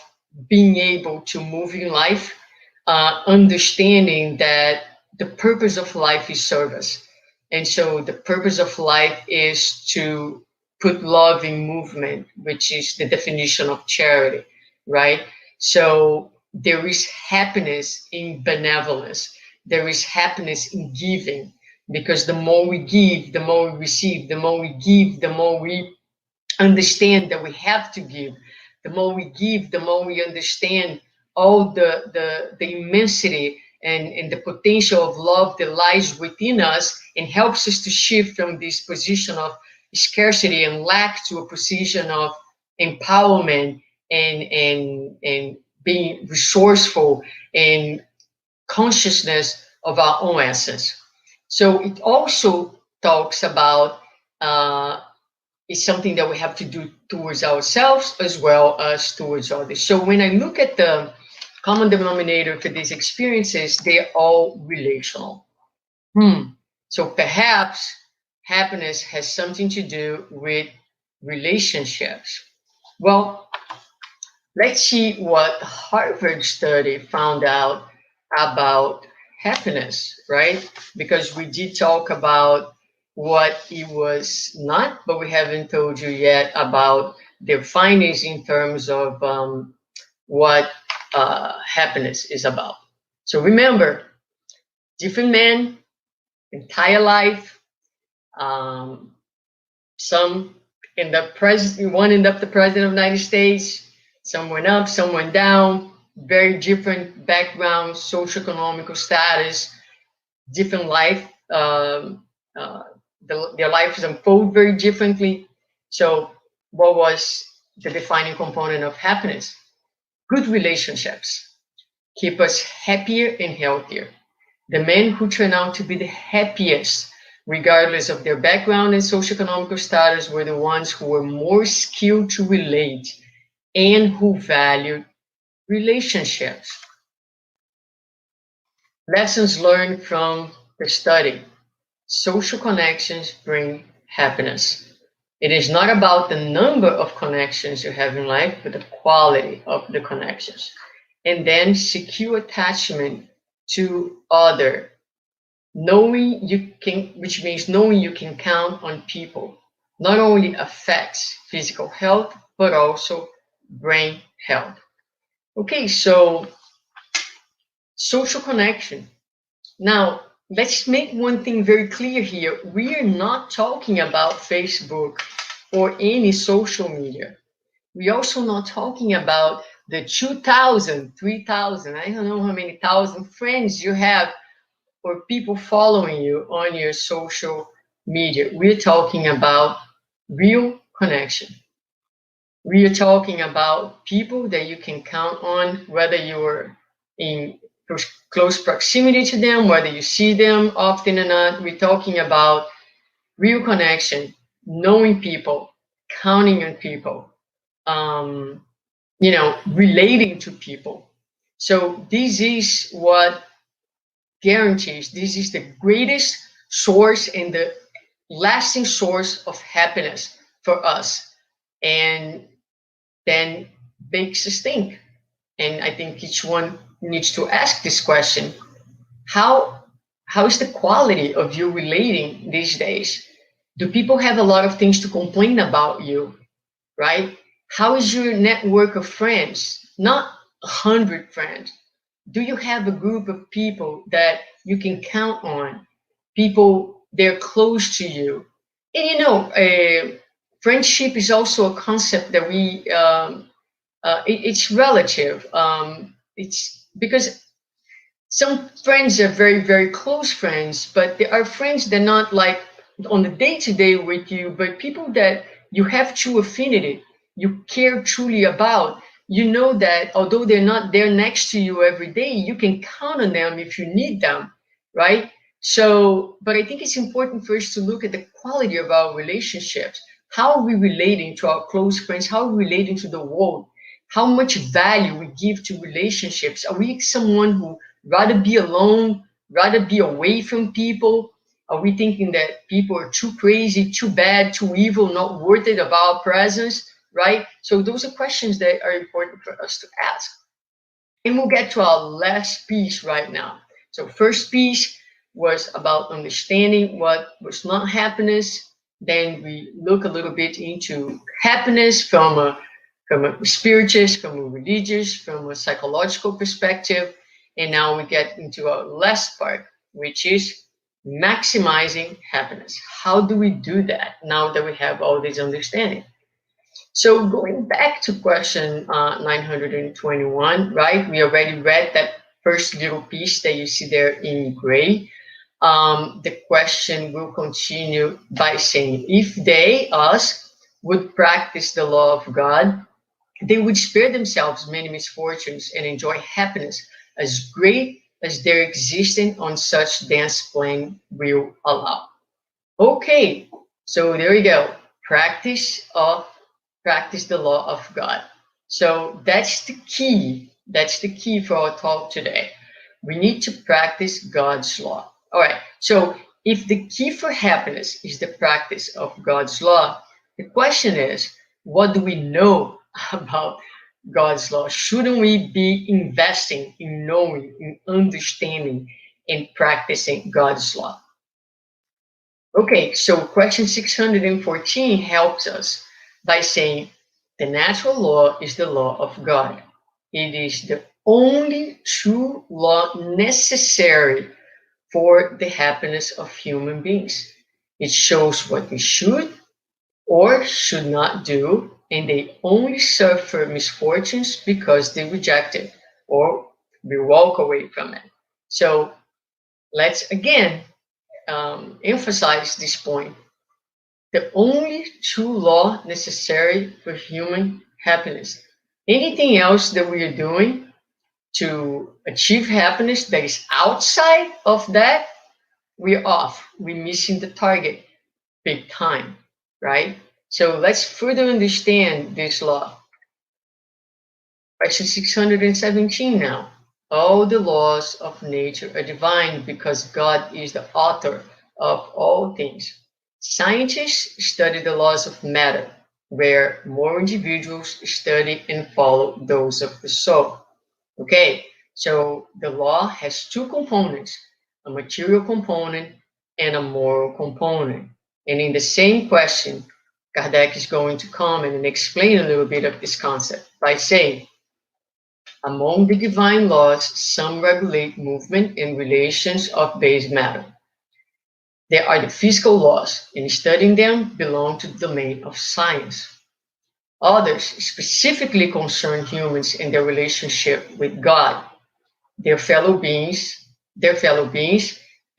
being able to move in life, understanding that the purpose of life is service. And so the purpose of life is to put love in movement, which is the definition of charity, right? So there is happiness in benevolence. There is happiness in giving, because the more we give, the more we receive. The more we give, the more we understand that we have to give. The more we give, the more we understand all the immensity and the potential of love that lies within us, and helps us to shift from this position of scarcity and lack to a position of empowerment and being resourceful and consciousness of our own essence. So it also talks about it's something that we have to do towards ourselves as well as towards others. So when I look at the common denominator for these experiences, they're all relational. So perhaps happiness has something to do with relationships. Well, let's see what Harvard study found out about happiness, right? Because we did talk about what it was not, but we haven't told you yet about their findings in terms of what happiness is about. So remember, different men, entire life, some end up one end up the president of the United States, some went up, some went down, very different backgrounds, socioeconomical status, different life, their lives unfold very differently. So what was the defining component of happiness? Good relationships keep us happier and healthier. The men who turn out to be the happiest, regardless of their background and socioeconomic status, were the ones who were more skilled to relate and who valued relationships. Lessons learned from the study. Social connections bring happiness. It is not about the number of connections you have in life, but the quality of the connections. And then secure attachment to other, knowing you can, which means knowing you can count on people, not only affects physical health, but also brain health. Okay, so social connection. Now, let's make one thing very clear here. We are not talking about Facebook or any social media. We're also not talking about the 2,000, 3,000, I don't know how many thousand friends you have or people following you on your social media. We're talking about real connection. We are talking about people that you can count on, whether you're in close proximity to them, whether you see them often or not. We're talking about real connection, knowing people, counting on people, relating to people. So this is what guarantees, this is the greatest source and the lasting source of happiness for us. And then makes us think. And I think each one needs to ask this question: how is the quality of you relating these days? Do people have a lot of things to complain about you, right? How is your network of friends? Not 100 friends. Do you have a group of people that you can count on? People, they're close to you. And friendship is also a concept that it's relative. It's because some friends are very, very close friends, but there are friends that are not like on the day-to-day with you, but people that you have true affinity, you care truly about. You know that although they're not there next to you every day, you can count on them if you need them, right? So, but I think it's important for us to look at the quality of our relationships. How are we relating to our close friends? How are we relating to the world? How much value we give to relationships? Are we someone who rather be alone, rather be away from people? Are we thinking that people are too crazy, too bad, too evil, not worth it of our presence? right? So those are questions that are important for us to ask. And we'll get to our last piece right now. So first piece was about understanding what was not happiness. Then we look a little bit into happiness from a spiritist, from a religious, from a psychological perspective. And now we get into our last part, which is maximizing happiness. How do we do that now that we have all this understanding? So going back to question 921, right? We already read that first little piece that you see there in gray. The question will continue by saying, if they, us, would practice the law of God, they would spare themselves many misfortunes and enjoy happiness as great as their existence on such dense plane will allow. Okay, so there you go. Practice the law of God. So that's the key. That's the key for our talk today. We need to practice God's law. All right, so if the key for happiness is the practice of God's law, the question is, what do we know about God's law? Shouldn't we be investing in knowing, in understanding, and practicing God's law? Okay, so question 614 helps us by saying the natural law is the law of God. It is the only true law necessary for the happiness of human beings. It shows what they should or should not do, and they only suffer misfortunes because they reject it or we walk away from it. So let's again emphasize this point. The only true law necessary for human happiness. Anything else that we are doing to achieve happiness that is outside of that, we're off. We're missing the target big time, right? So let's further understand this law. Question 617 now. All the laws of nature are divine because God is the author of all things. Scientists study the laws of matter, where more individuals study and follow those of the soul. Okay, so the law has two components, a material component and a moral component. And in the same question, Kardec is going to comment and explain a little bit of this concept by saying, among the divine laws, some regulate movement and relations of base matter. There are the physical laws, and studying them belong to the domain of science. Others specifically concern humans and their relationship with God, their fellow beings,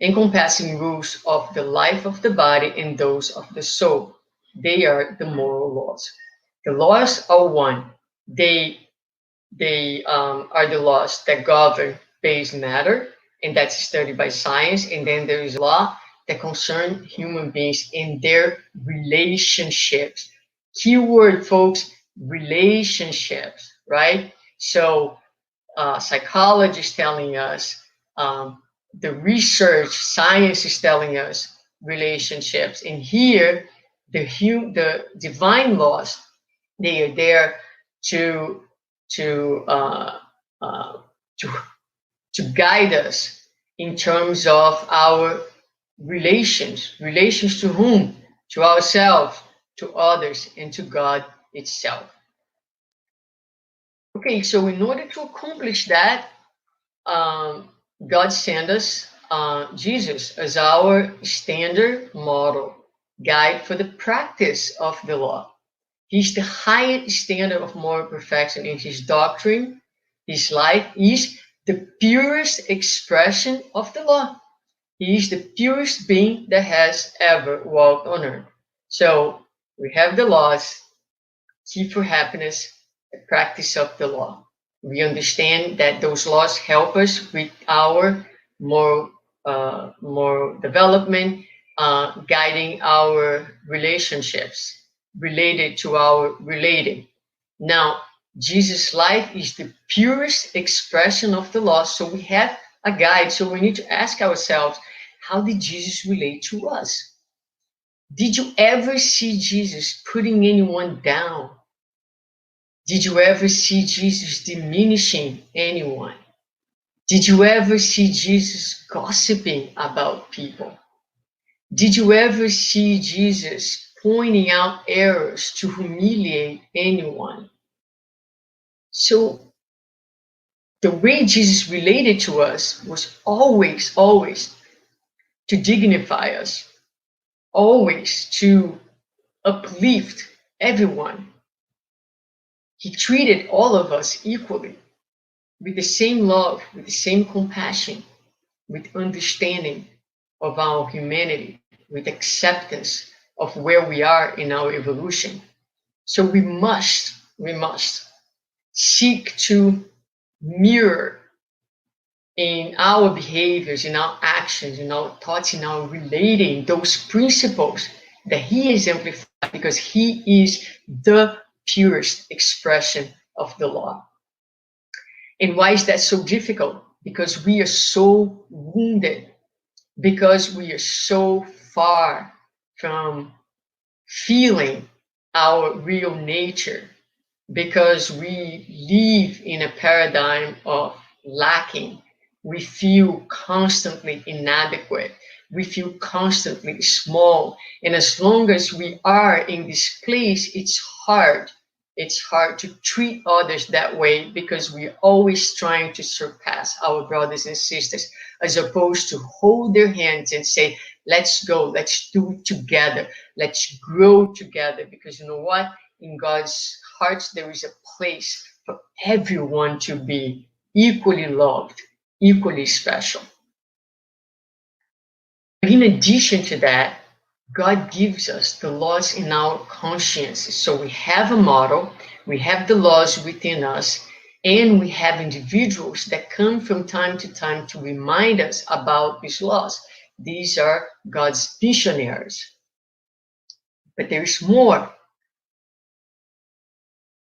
encompassing rules of the life of the body and those of the soul. They are the moral laws. The laws are one. They are the laws that govern base matter, and that's studied by science. And then there is law that concern human beings in their relationships. Keyword, folks, relationships, right? So psychology is telling us, the research, science is telling us relationships. And here, the divine laws, they are there to guide us in terms of our relations to whom? To ourselves, to others, and to God itself. Okay, so in order to accomplish that, God sent us Jesus as our standard model guide for the practice of the law. He's the highest standard of moral perfection in his doctrine. His life is the purest expression of the law. He is the purest being that has ever walked on earth. So we have the laws, key for happiness, the practice of the law. We understand that those laws help us with our moral development, guiding our relationships related to our relating. Now, Jesus' life is the purest expression of the law, so we have a guide. So we need to ask ourselves, how did Jesus relate to us? Did you ever see Jesus putting anyone down Did you ever see Jesus diminishing anyone? Did you ever see Jesus gossiping about people? Did you ever see Jesus pointing out errors to humiliate anyone? So the way Jesus related to us was always, always to dignify us, always to uplift everyone. He treated all of us equally, with the same love, with the same compassion, with understanding of our humanity, with acceptance of where we are in our evolution. So we must seek to mirror in our behaviors, in our actions, in our thoughts, in our relating those principles that he exemplified, because he is the purest expression of the law. And why is that so difficult? Because we are so wounded, because we are so far from feeling our real nature, because we live in a paradigm of lacking. We feel constantly inadequate. We feel constantly small. And as long as we are in this place, it's hard. It's hard to treat others that way, because we're always trying to surpass our brothers and sisters, as opposed to hold their hands and say, let's go, let's do it together, let's grow together. Because you know what? In God's heart, there is a place for everyone to be equally loved, equally special. But in addition to that, God gives us the laws in our consciences. So we have a model, we have the laws within us, and we have individuals that come from time to time to remind us about these laws. These are God's missionaries. But there is more.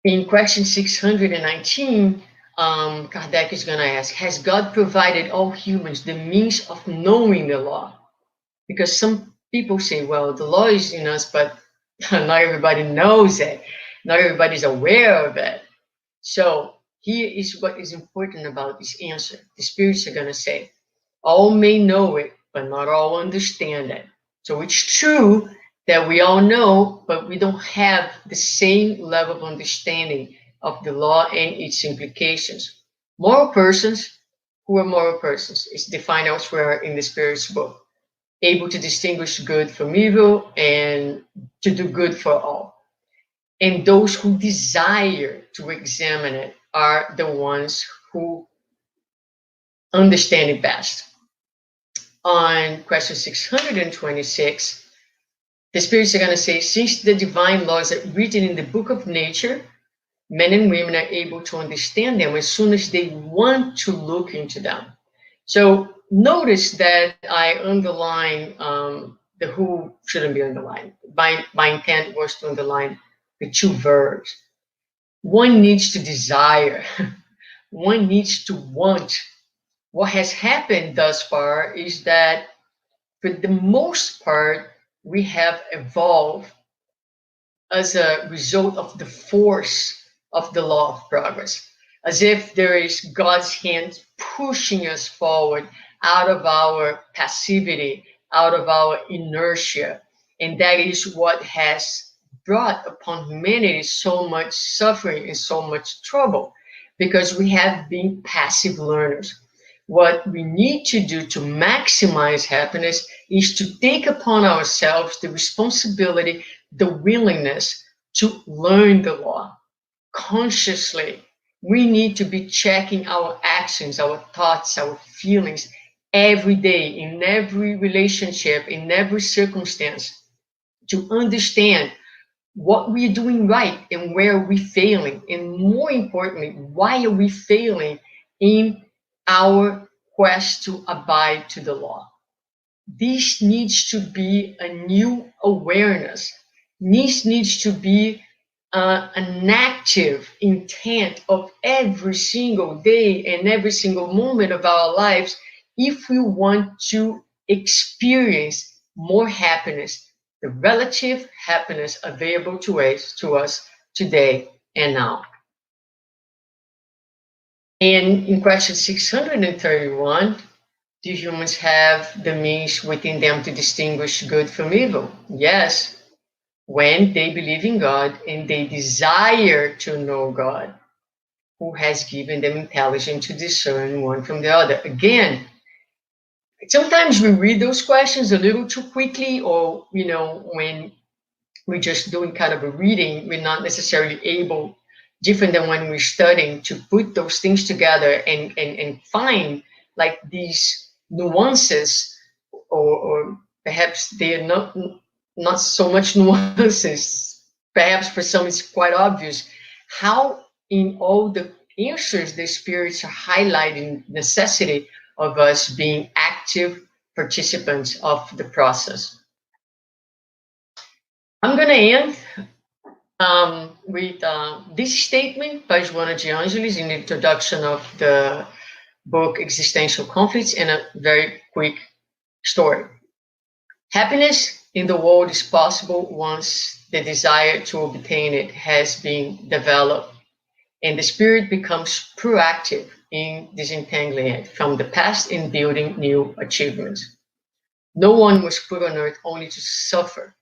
In question 619, Kardec is going to ask, has God provided all humans the means of knowing the law? Because some people say, well, the law is in us, but not everybody knows it. Not everybody is aware of it. So here is what is important about this answer. The spirits are going to say, all may know it, but not all understand it. So it's true that we all know, but we don't have the same level of understanding of the law and its implications. Moral persons, who are moral persons? It's defined elsewhere in the Spirit's book. Able to distinguish good from evil and to do good for all. And those who desire to examine it are the ones who understand it best. On question 626, the spirits are going to say, since the divine laws are written in the book of nature, men and women are able to understand them as soon as they want to look into them. So notice that I underline the who shouldn't be underlined. My intent was to underline the two verbs. One needs to desire. One needs to want. What has happened thus far is that for the most part, we have evolved as a result of the force of the law of progress, as if there is God's hand pushing us forward out of our passivity, out of our inertia. And that is what has brought upon humanity so much suffering and so much trouble, because we have been passive learners. What we need to do to maximize happiness is to take upon ourselves the responsibility, the willingness to learn the law consciously. We need to be checking our actions, our thoughts, our feelings every day, in every relationship, in every circumstance, to understand what we're doing right and where are we failing. And more importantly, why are we failing in our quest to abide to the law? This needs to be a new awareness. This needs to be an active intent of every single day and every single moment of our lives, if we want to experience more happiness, the relative happiness available to us today and now. And in question 631, do humans have the means within them to distinguish good from evil? Yes, when they believe in God and they desire to know God, who has given them intelligence to discern one from the other. Again, sometimes we read those questions a little too quickly, or, when we're just doing kind of a reading, we're not necessarily able, different than when we're studying, to put those things together and find like these nuances, or perhaps they're not so much nuances. Perhaps for some it's quite obvious how in all the answers the spirits are highlighting necessity of us being active participants of the process. I'm going to end with this statement by Joana de Angelis in the introduction of the book Existential Conflicts, and a very quick story. Happiness in the world is possible once the desire to obtain it has been developed, and the spirit becomes proactive in disentangling it from the past and building new achievements. No one was put on earth only to suffer,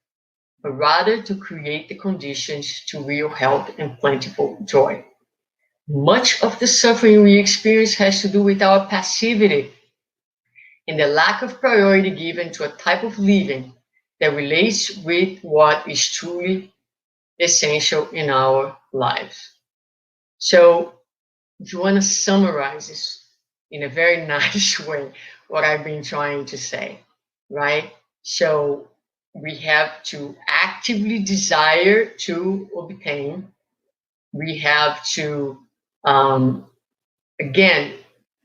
but rather to create the conditions to real health and plentiful joy. Much of the suffering we experience has to do with our passivity and the lack of priority given to a type of living that relates with what is truly essential in our lives. So, if you want to summarize this in a very nice way, what I've been trying to say, right? So, we have to actively desire to obtain. We have to, again,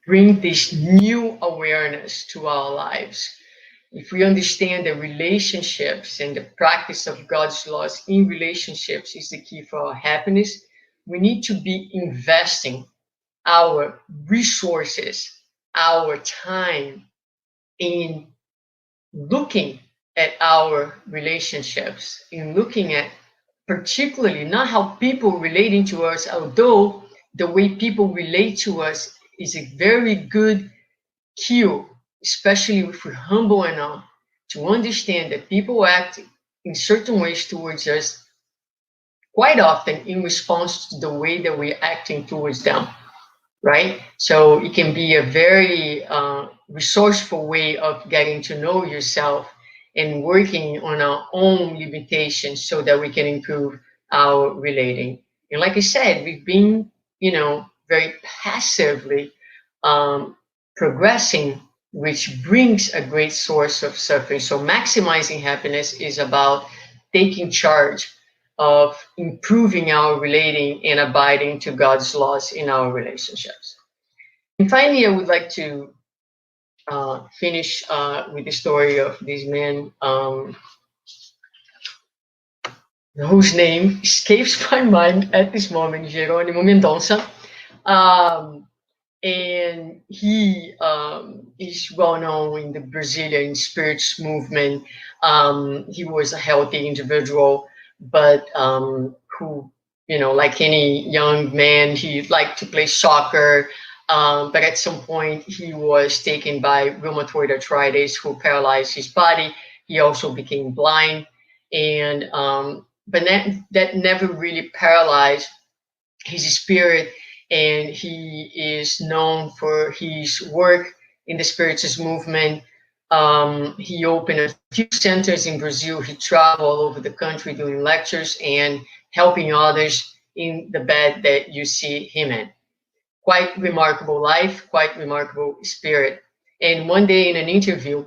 bring this new awareness to our lives. If we understand that relationships and the practice of God's laws in relationships is the key for our happiness, we need to be investing our resources, our time in looking at our relationships, in looking at particularly not how people relating to us, although the way people relate to us is a very good cue, especially if we're humble enough to understand that people act in certain ways towards us quite often in response to the way that we're acting towards them, right? So it can be a very resourceful way of getting to know yourself and working on our own limitations so that we can improve our relating. And like I said, we've been, very passively progressing, which brings a great source of suffering. So maximizing happiness is about taking charge of improving our relating and abiding to God's laws in our relationships. And finally, I would like to finish with the story of this man whose name escapes my mind at this moment, Jerônimo Mendonça. And he is well known in the Brazilian spirits movement. He was a healthy individual, but who, like any young man, he liked to play soccer. But at some point, he was taken by rheumatoid arthritis, who paralyzed his body. He also became blind, and but that never really paralyzed his spirit. And he is known for his work in the Spiritist movement. He opened a few centers in Brazil. He traveled all over the country doing lectures and helping others in the bed that you see him in. Quite remarkable life, quite remarkable spirit. And one day in an interview,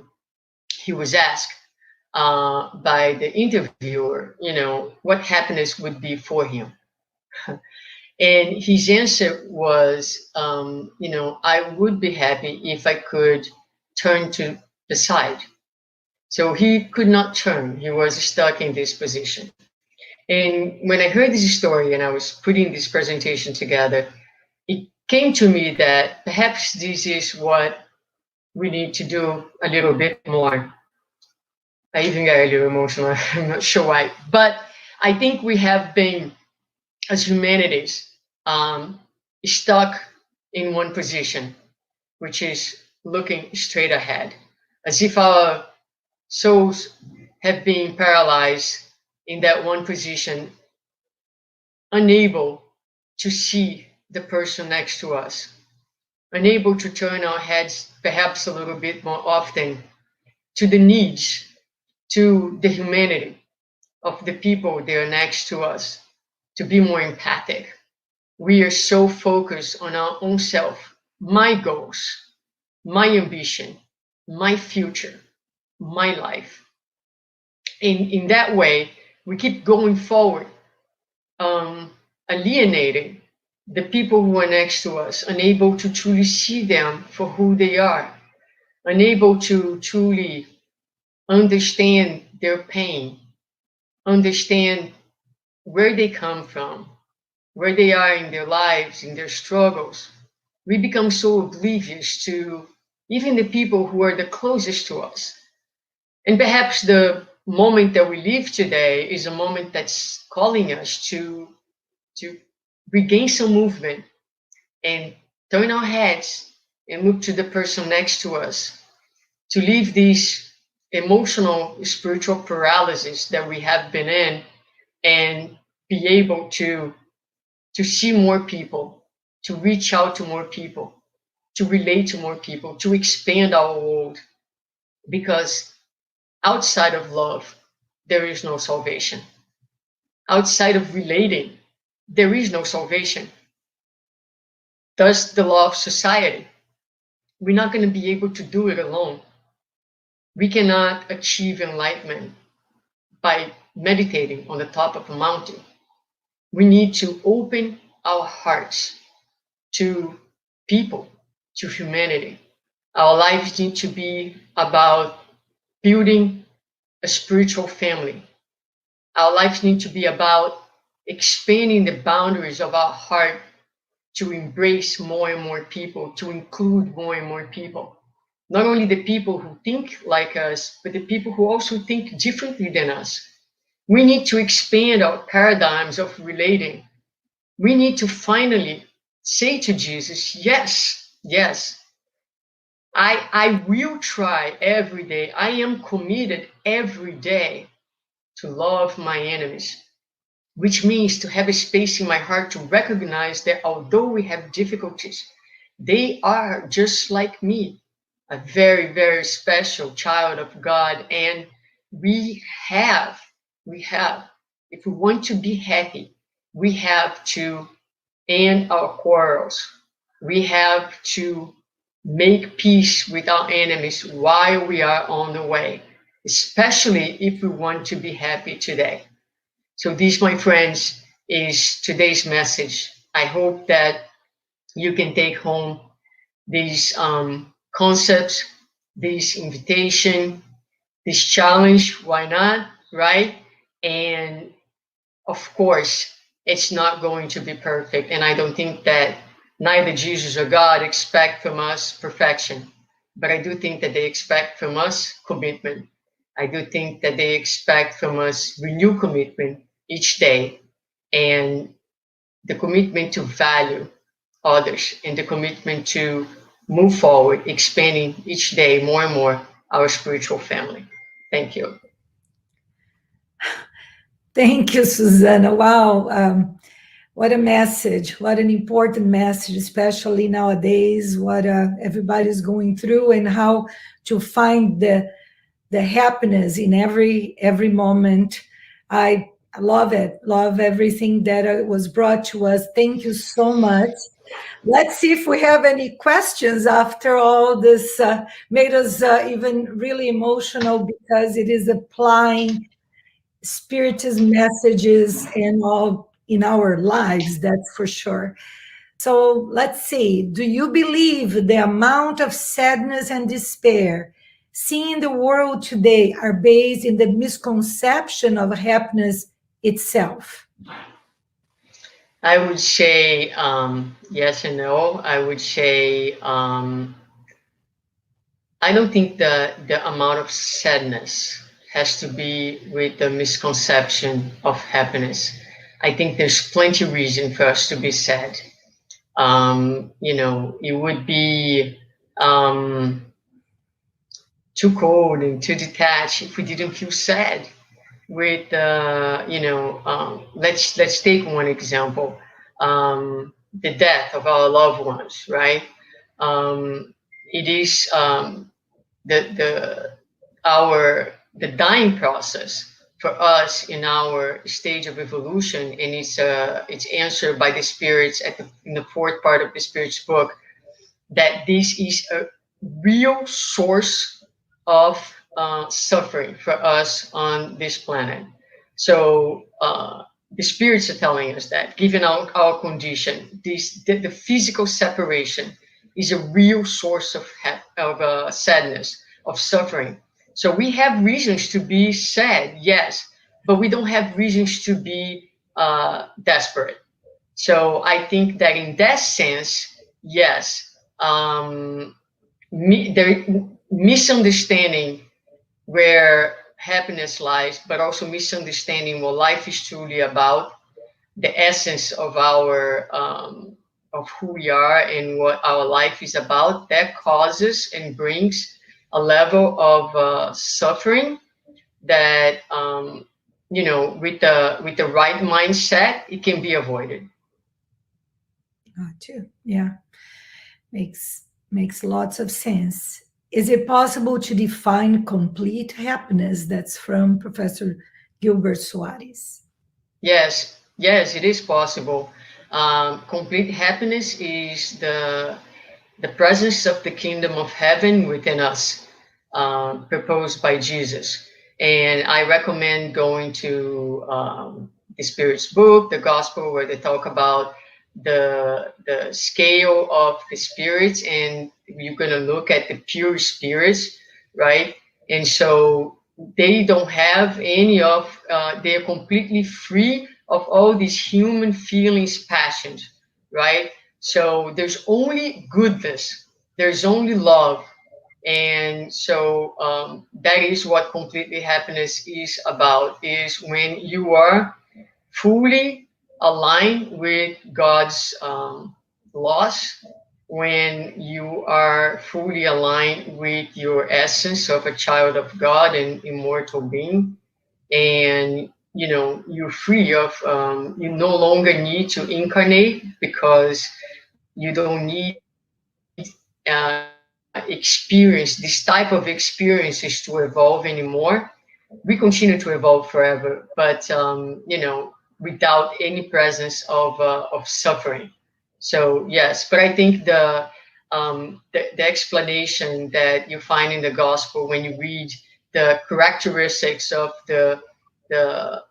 he was asked by the interviewer, what happiness would be for him. And his answer was, I would be happy if I could turn to the side. So he could not turn. He was stuck in this position. And when I heard this story and I was putting this presentation together, it came to me that perhaps this is what we need to do a little bit more. I even got a little emotional. I'm not sure why. But I think we have been, as humanities, stuck in one position, which is looking straight ahead, as if our souls have been paralyzed in that one position, unable to see the person next to us, unable to turn our heads perhaps a little bit more often to the needs, to the humanity of the people that are next to us, to be more empathic. We are so focused on our own self, my goals, my ambition, my future, my life. In that way, we keep going forward, alienating the people who are next to us, unable to truly see them for who they are, unable to truly understand their pain, understand where they come from, where they are in their lives, in their struggles. We become so oblivious to even the people who are the closest to us. And perhaps the moment that we live today is a moment that's calling us to regain some movement and turn our heads and look to the person next to us, to leave these emotional, spiritual paralysis that we have been in and be able to see more people, to reach out to more people, to relate to more people, to expand our world. Because outside of love, there is no salvation. Outside of relating, there is no salvation. Thus, the law of society. We're not going to be able to do it alone. We cannot achieve enlightenment by meditating on the top of a mountain. We need to open our hearts to people, to humanity. Our lives need to be about building a spiritual family. Our lives need to be about expanding the boundaries of our heart to embrace more and more people, to include more and more people. Not only the people who think like us, but the people who also think differently than us. We need to expand our paradigms of relating. We need to finally say to Jesus, yes, yes, I will try every day. I am committed every day to love my enemies, which means to have a space in my heart to recognize that although we have difficulties, they are just like me, a very, very special child of God. And we have, if we want to be happy, we have to end our quarrels. We have to make peace with our enemies while we are on the way, especially if we want to be happy today. So this, my friends, is today's message. I hope that you can take home these concepts, this invitation, this challenge. Why not, right? And of course, it's not going to be perfect. And I don't think that neither Jesus or God expect from us perfection. But I do think that they expect from us commitment. I do think that they expect from us renewed commitment each day, and the commitment to value others, and the commitment to move forward, expanding each day more and more our spiritual family. Thank you. Thank you, Suzana. Wow. What a message. What an important message, especially nowadays, what everybody's going through, and how to find the happiness in every moment. I love it. Love everything that was brought to us. Thank you so much. Let's see if we have any questions after all this made us even really emotional, because it is applying Spiritist messages and all in our lives, that's for sure. So let's see. Do you believe the amount of sadness and despair seen in the world today are based in the misconception of happiness itself? I would say yes and no. I would say I don't think the amount of sadness has to be with the misconception of happiness. I think there's plenty of reason for us to be sad. You know, it would be too cold and too detached if we didn't feel sad with you know, let's take one example, the death of our loved ones, right? It is the dying process for us in our stage of evolution, and it's answered by the spirits in the fourth part of the spirits book, that this is a real source of suffering for us on this planet. So the spirits are telling us that, given our condition, the physical separation is a real source of sadness, of suffering. So we have reasons to be sad, yes, but we don't have reasons to be desperate. So I think that in that sense, yes, there misunderstanding where happiness lies, but also misunderstanding what life is truly about, the essence of our of who we are and what our life is about. That causes and brings a level of suffering that you know, with the right mindset, it can be avoided. Too, yeah, makes lots of sense. Is it possible to define complete happiness? That's from Professor Gilbert Soares. Yes, yes, it is possible. Complete happiness is the presence of the kingdom of heaven within us, proposed by Jesus. And I recommend going to the Spirit's book, the Gospel, where they talk about the scale of the spirits, and you're going to look at the pure spirits, right? And so they don't have any of, they're completely free of all these human feelings, passions, right? So there's only goodness, there's only love. And so that is what completely happiness is about, is when you are fully aligned with God's laws, when you are fully aligned with your essence of a child of God and immortal being, and you know, you're free of you no longer need to incarnate, because you don't need experience this type of experiences to evolve anymore. We continue to evolve forever, but you know, without any presence of suffering. So yes, but I think the explanation that you find in the gospel, when you read the characteristics of the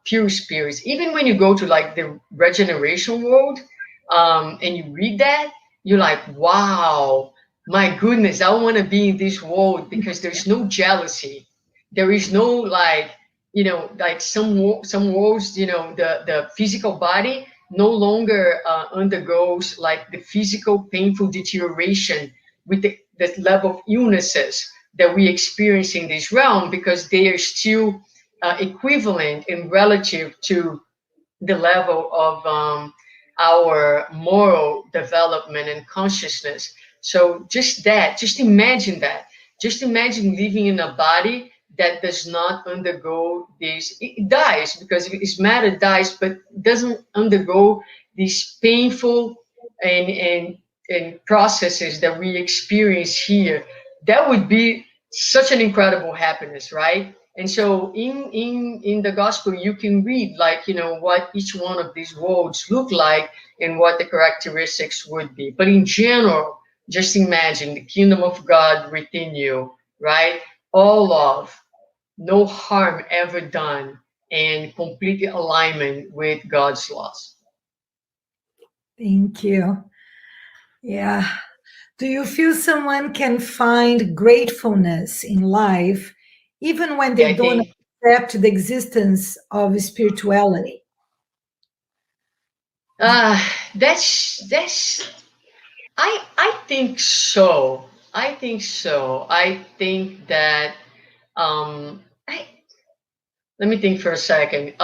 pure spirits, even when you go to like the regeneration world, and you read that, you're like, wow, my goodness, I want to be in this world, because there's no jealousy, there is no, like, you know, like some worlds, you know, the physical body no longer undergoes like the physical painful deterioration with the level of illnesses that we experience in this realm, because they are still equivalent and relative to the level of our moral development and consciousness. So just that, just imagine that. Just imagine living in a body that does not undergo this. It dies, because its matter dies, but doesn't undergo these painful and processes that we experience here. That would be such an incredible happiness, right? And so in the gospel, you can read, like, you know, what each one of these worlds look like and what the characteristics would be. But in general, just imagine the kingdom of God within you, right? All love, no harm ever done, and complete alignment with God's laws. Thank you. Yeah. Do you feel someone can find gratefulness in life even when they don't accept the existence of spirituality? I think so. I think so. I think that let me think for a second.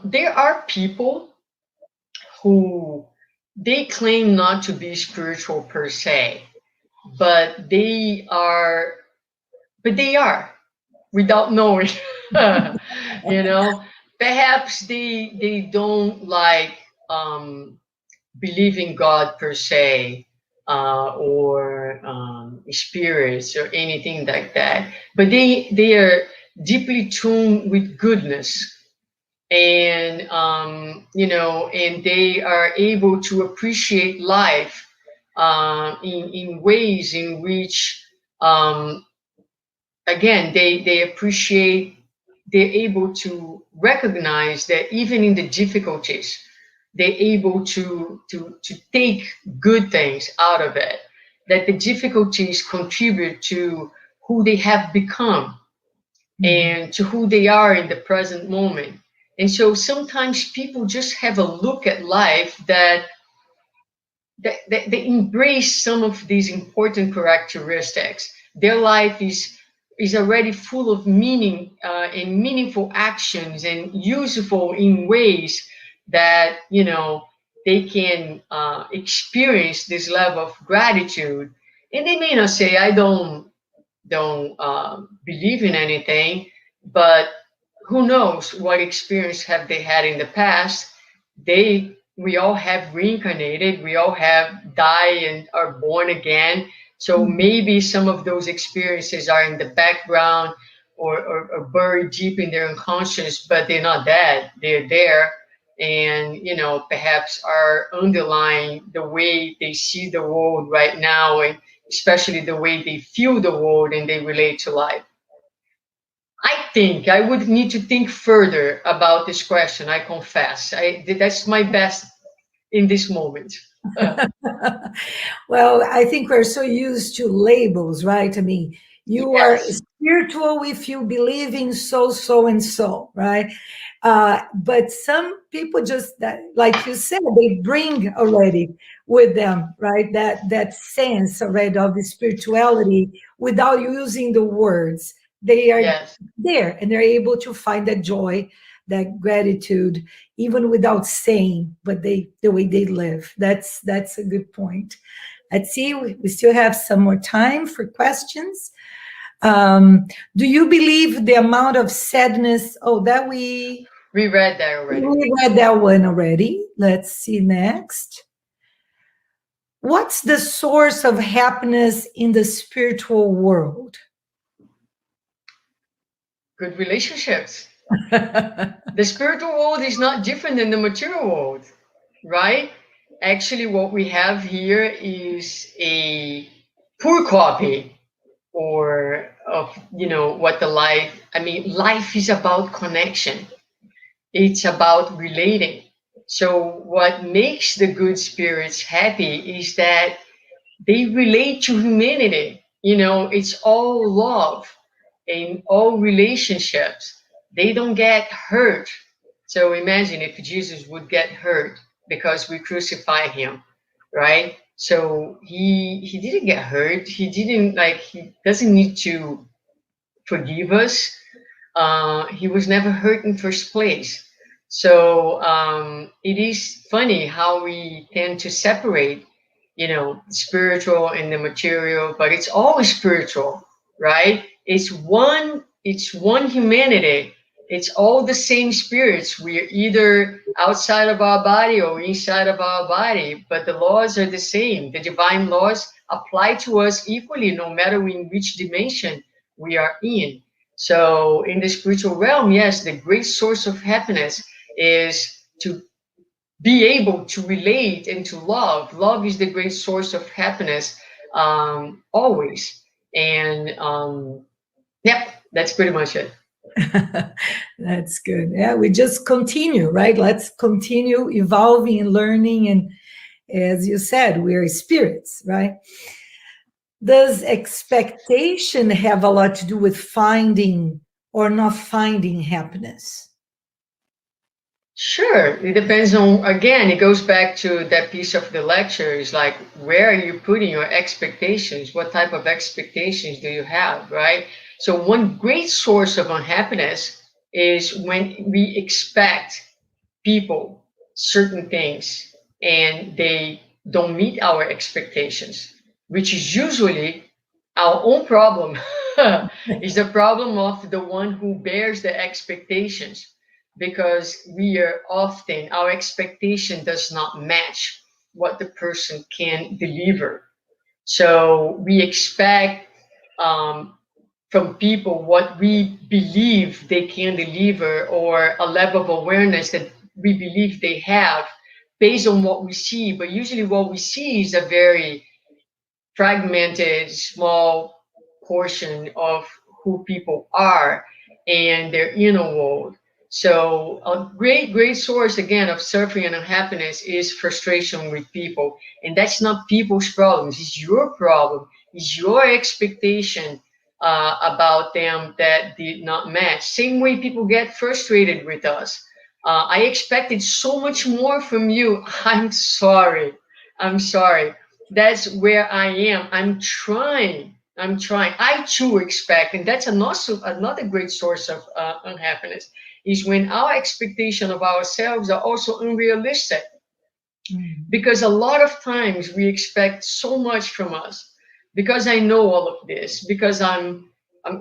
There are people who they claim not to be spiritual per se, but they are without knowing. You know, perhaps they don't like believe in God per se, or spirits or anything like that, but they are deeply tuned with goodness, and you know, and they are able to appreciate life in ways in which again they appreciate, they're able to recognize that even in the difficulties they're able to take good things out of it, that the difficulties contribute to who they have become and to who they are in the present moment. And so sometimes people just have a look at life that they embrace some of these important characteristics. Their life is already full of meaning and meaningful actions and useful in ways that, you know, they can experience this level of gratitude. And they may not say, I don't believe in anything, but who knows what experience have they had in the past. We all have reincarnated, we all have died and are born again. So maybe some of those experiences are in the background or buried deep in their unconscious, but they're not dead, they're there. And, you know, perhaps are underlying the way they see the world right now, and especially the way they feel the world and they relate to life. I think I would need to think further about this question, I confess. That's my best in this moment. Well, I think we're so used to labels, right? I mean, you are spiritual if you believe in so and so, right? But some people just, that, like you said, they bring already with them, right? That sense already of the spirituality without using the words. They are there, and they're able to find that joy, that gratitude, even without saying, but the way they live. That's a good point. Let's see, we still have some more time for questions. Do you believe the amount of sadness? Oh, that we read that already. We read that one already. Let's see next. What's the source of happiness in the spiritual world? Good relationships. The spiritual world is not different than the material world, right? Actually, what we have here is a poor copy of, you know, what the life, I mean, life is about connection. It's about relating. So what makes the good spirits happy is that they relate to humanity. You know, it's all love in all relationships. They don't get hurt. So imagine if Jesus would get hurt because we crucify him, right? So he didn't get hurt. He doesn't need to forgive us. He was never hurt in first place. So it is funny how we tend to separate, you know, spiritual and the material, but it's always spiritual, right? It's one humanity. It's all the same spirits. We are either outside of our body or inside of our body, but the laws are the same. The divine laws apply to us equally, no matter in which dimension we are in. So in the spiritual realm, yes, the great source of happiness is to be able to relate and to love. Love is the great source of happiness, always. And that's pretty much it. That's good. Yeah, we just continue, right? Let's continue evolving and learning. And as you said, we are spirits, right? Does expectation have a lot to do with finding or not finding happiness? Sure. It depends on, again, it goes back to that piece of the lecture. Is like, where are you putting your expectations? What type of expectations do you have, right? So one great source of unhappiness is when we expect people certain things and they don't meet our expectations, which is usually our own problem. It's the problem of the one who bears the expectations, because we are often, our expectation does not match what the person can deliver. So we expect from people what we believe they can deliver, or a level of awareness that we believe they have based on what we see. But usually what we see is a very fragmented, small portion of who people are and their inner world. So a great source, again, of suffering and unhappiness is frustration with people. And that's not people's problems. It's your problem. It's your expectation about them that did not match. Same way people get frustrated with us. I expected so much more from you. I'm sorry. That's where I am. I'm trying. I too expect, and that's another great source of unhappiness, is when our expectation of ourselves are also unrealistic. Because a lot of times we expect so much from us. Because I know all of this, because I'm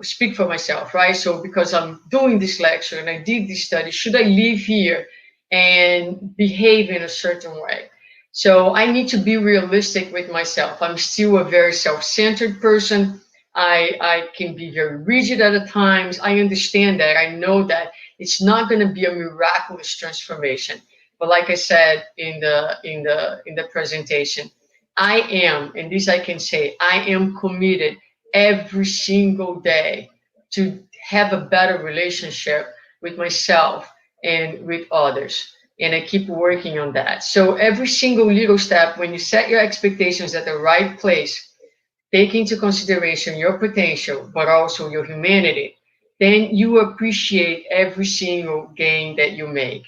speak for myself, right? So because I'm doing this lecture and I did this study, should I live here and behave in a certain way? So I need to be realistic with myself. I'm still a very self-centered person. I can be very rigid at times. I understand that. I know that it's not going to be a miraculous transformation. But like I said in the presentation, I am, and this I can say, I am committed every single day to have a better relationship with myself and with others. And I keep working on that. So every single little step, when you set your expectations at the right place, take into consideration your potential, but also your humanity, then you appreciate every single gain that you make.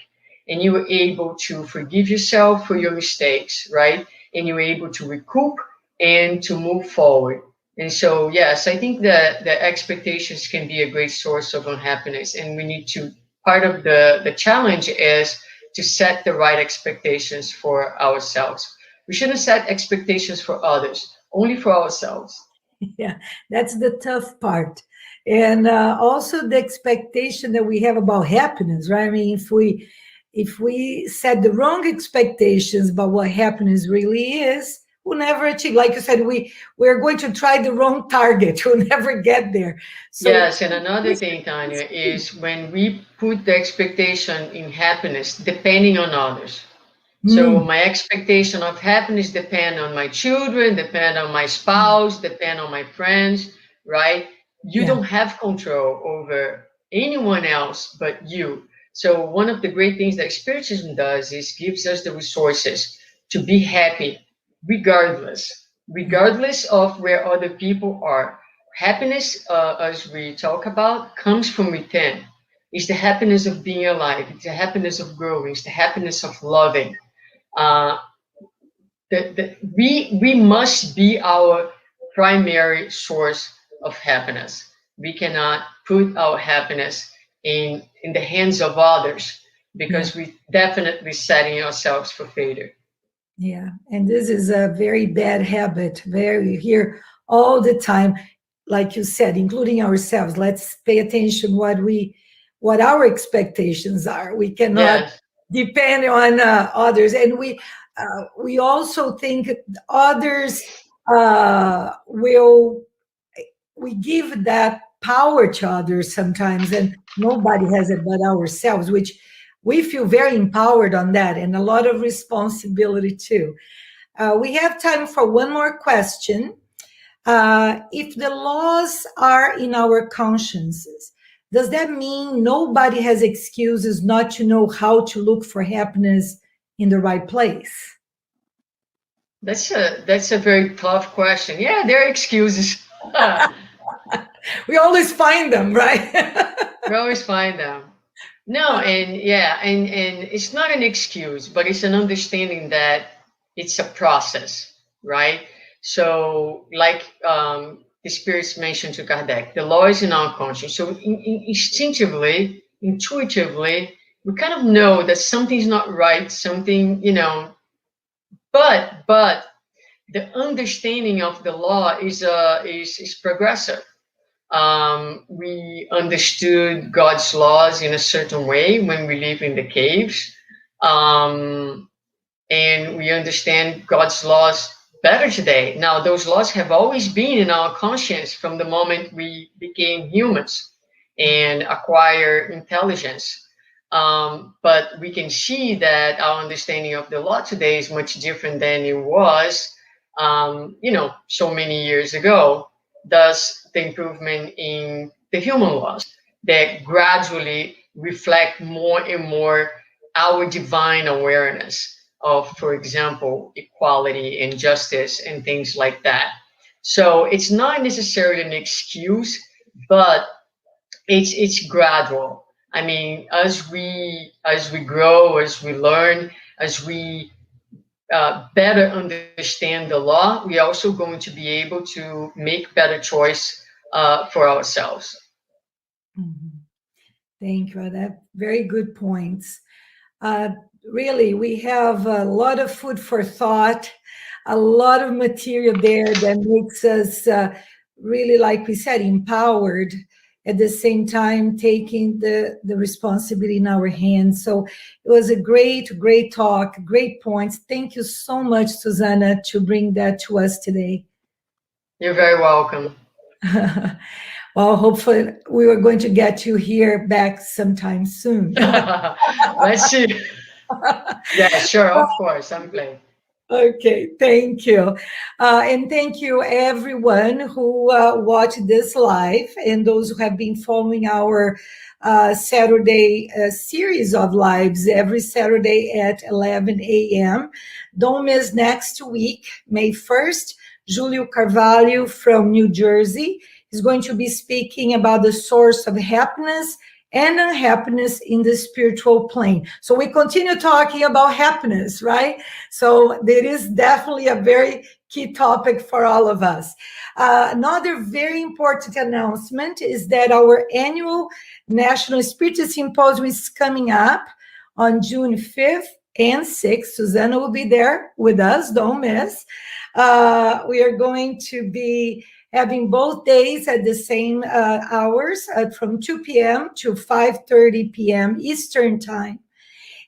And you are able to forgive yourself for your mistakes, right? And you're able to recoup and to move forward. And so, yes, I think that the expectations can be a great source of unhappiness. And we need to, part of the challenge is to set the right expectations for ourselves. We shouldn't set expectations for others, only for ourselves. Yeah, that's the tough part. And also the expectation that we have about happiness, right? I mean, if we set the wrong expectations about what happiness really is, we'll never achieve. Like you said, we're going to try the wrong target. We'll never get there. So yes, and another thing, Tanya, is when we put the expectation in happiness depending on others. So my expectation of happiness depend on my children, depend on my spouse, depend on my friends, right? You don't have control over anyone else but you. So one of the great things that Spiritism does is gives us the resources to be happy regardless of where other people are. Happiness, as we talk about, comes from within. It's the happiness of being alive. It's the happiness of growing. It's the happiness of loving. We must be our primary source of happiness. We cannot put our happiness in the hands of others, because we're definitely setting ourselves for failure. Yeah, and this is a very bad habit. We hear all the time, like you said, including ourselves. Let's pay attention what our expectations are. We cannot depend on others, and we also think others we give that power to others sometimes, and nobody has it but ourselves, which we feel very empowered on that, and a lot of responsibility too. We have time for one more question. If the laws are in our consciences, does that mean nobody has excuses not to know how to look for happiness in the right place? That's a very tough question. Yeah, there are excuses. We always find them, right? We always find them. No, and it's not an excuse, but it's an understanding that it's a process, right? So like the spirits mentioned to Kardec, the law is in our conscience. So instinctively, intuitively, we kind of know that something's not right, something, But the understanding of the law is progressive. We understood God's laws in a certain way when we live in the caves, and we understand God's laws better today. Now, those laws have always been in our conscience from the moment we became humans and acquire intelligence. But we can see that our understanding of the law today is much different than it was, so many years ago. Thus, the improvement in the human laws that gradually reflect more and more our divine awareness of, for example, equality and justice and things like that. So it's not necessarily an excuse, but it's gradual. I mean, as we grow, as we learn, as we better understand the law, we're also going to be able to make better choice for ourselves. Mm-hmm. Thank you. That very good points. Really, we have a lot of food for thought, a lot of material there that makes us really, like we said, empowered, at the same time taking the responsibility in our hands. So it was a great talk, great points. Thank you so much, Suzana, to bring that to us today. You're very welcome. Well, hopefully we are going to get you here back sometime soon. Let's see. Yeah, sure, of course, I'm glad. Okay, thank you. And thank you everyone who watched this live and those who have been following our Saturday series of lives every Saturday at 11 a.m. Don't miss next week, May 1st, Julio Carvalho from New Jersey is going to be speaking about the source of happiness and unhappiness in the spiritual plane. So we continue talking about happiness, right? So there is definitely a very key topic for all of us. Another very important announcement is that our annual National Spiritist Symposium is coming up on June 5th and 6th. Suzana will be there with us, don't miss. We are going to be having both days at the same hours from 2 p.m. to 5:30 p.m. Eastern Time.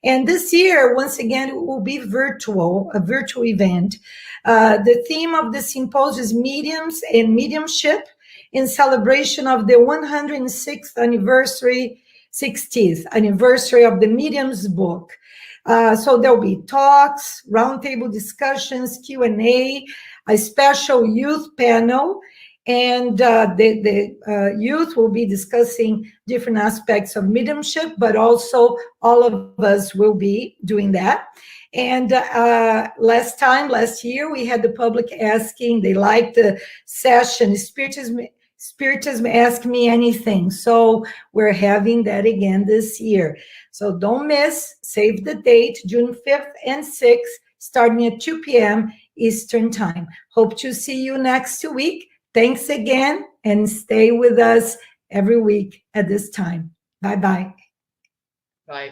And this year, once again, it will be virtual, a virtual event. The theme of the symposium is Mediums and Mediumship in celebration of the 106th anniversary, 60th anniversary of the Mediums book. So there'll be talks, roundtable discussions, Q&A, a special youth panel, and the youth will be discussing different aspects of mediumship, but also all of us will be doing that. And last year, we had the public asking, they liked the session, Spiritism Ask Me Anything. So we're having that again this year. So don't miss, save the date, June 5th and 6th, starting at 2 p.m. Eastern Time. Hope to see you next week. Thanks again, and stay with us every week at this time. Bye-bye. Bye.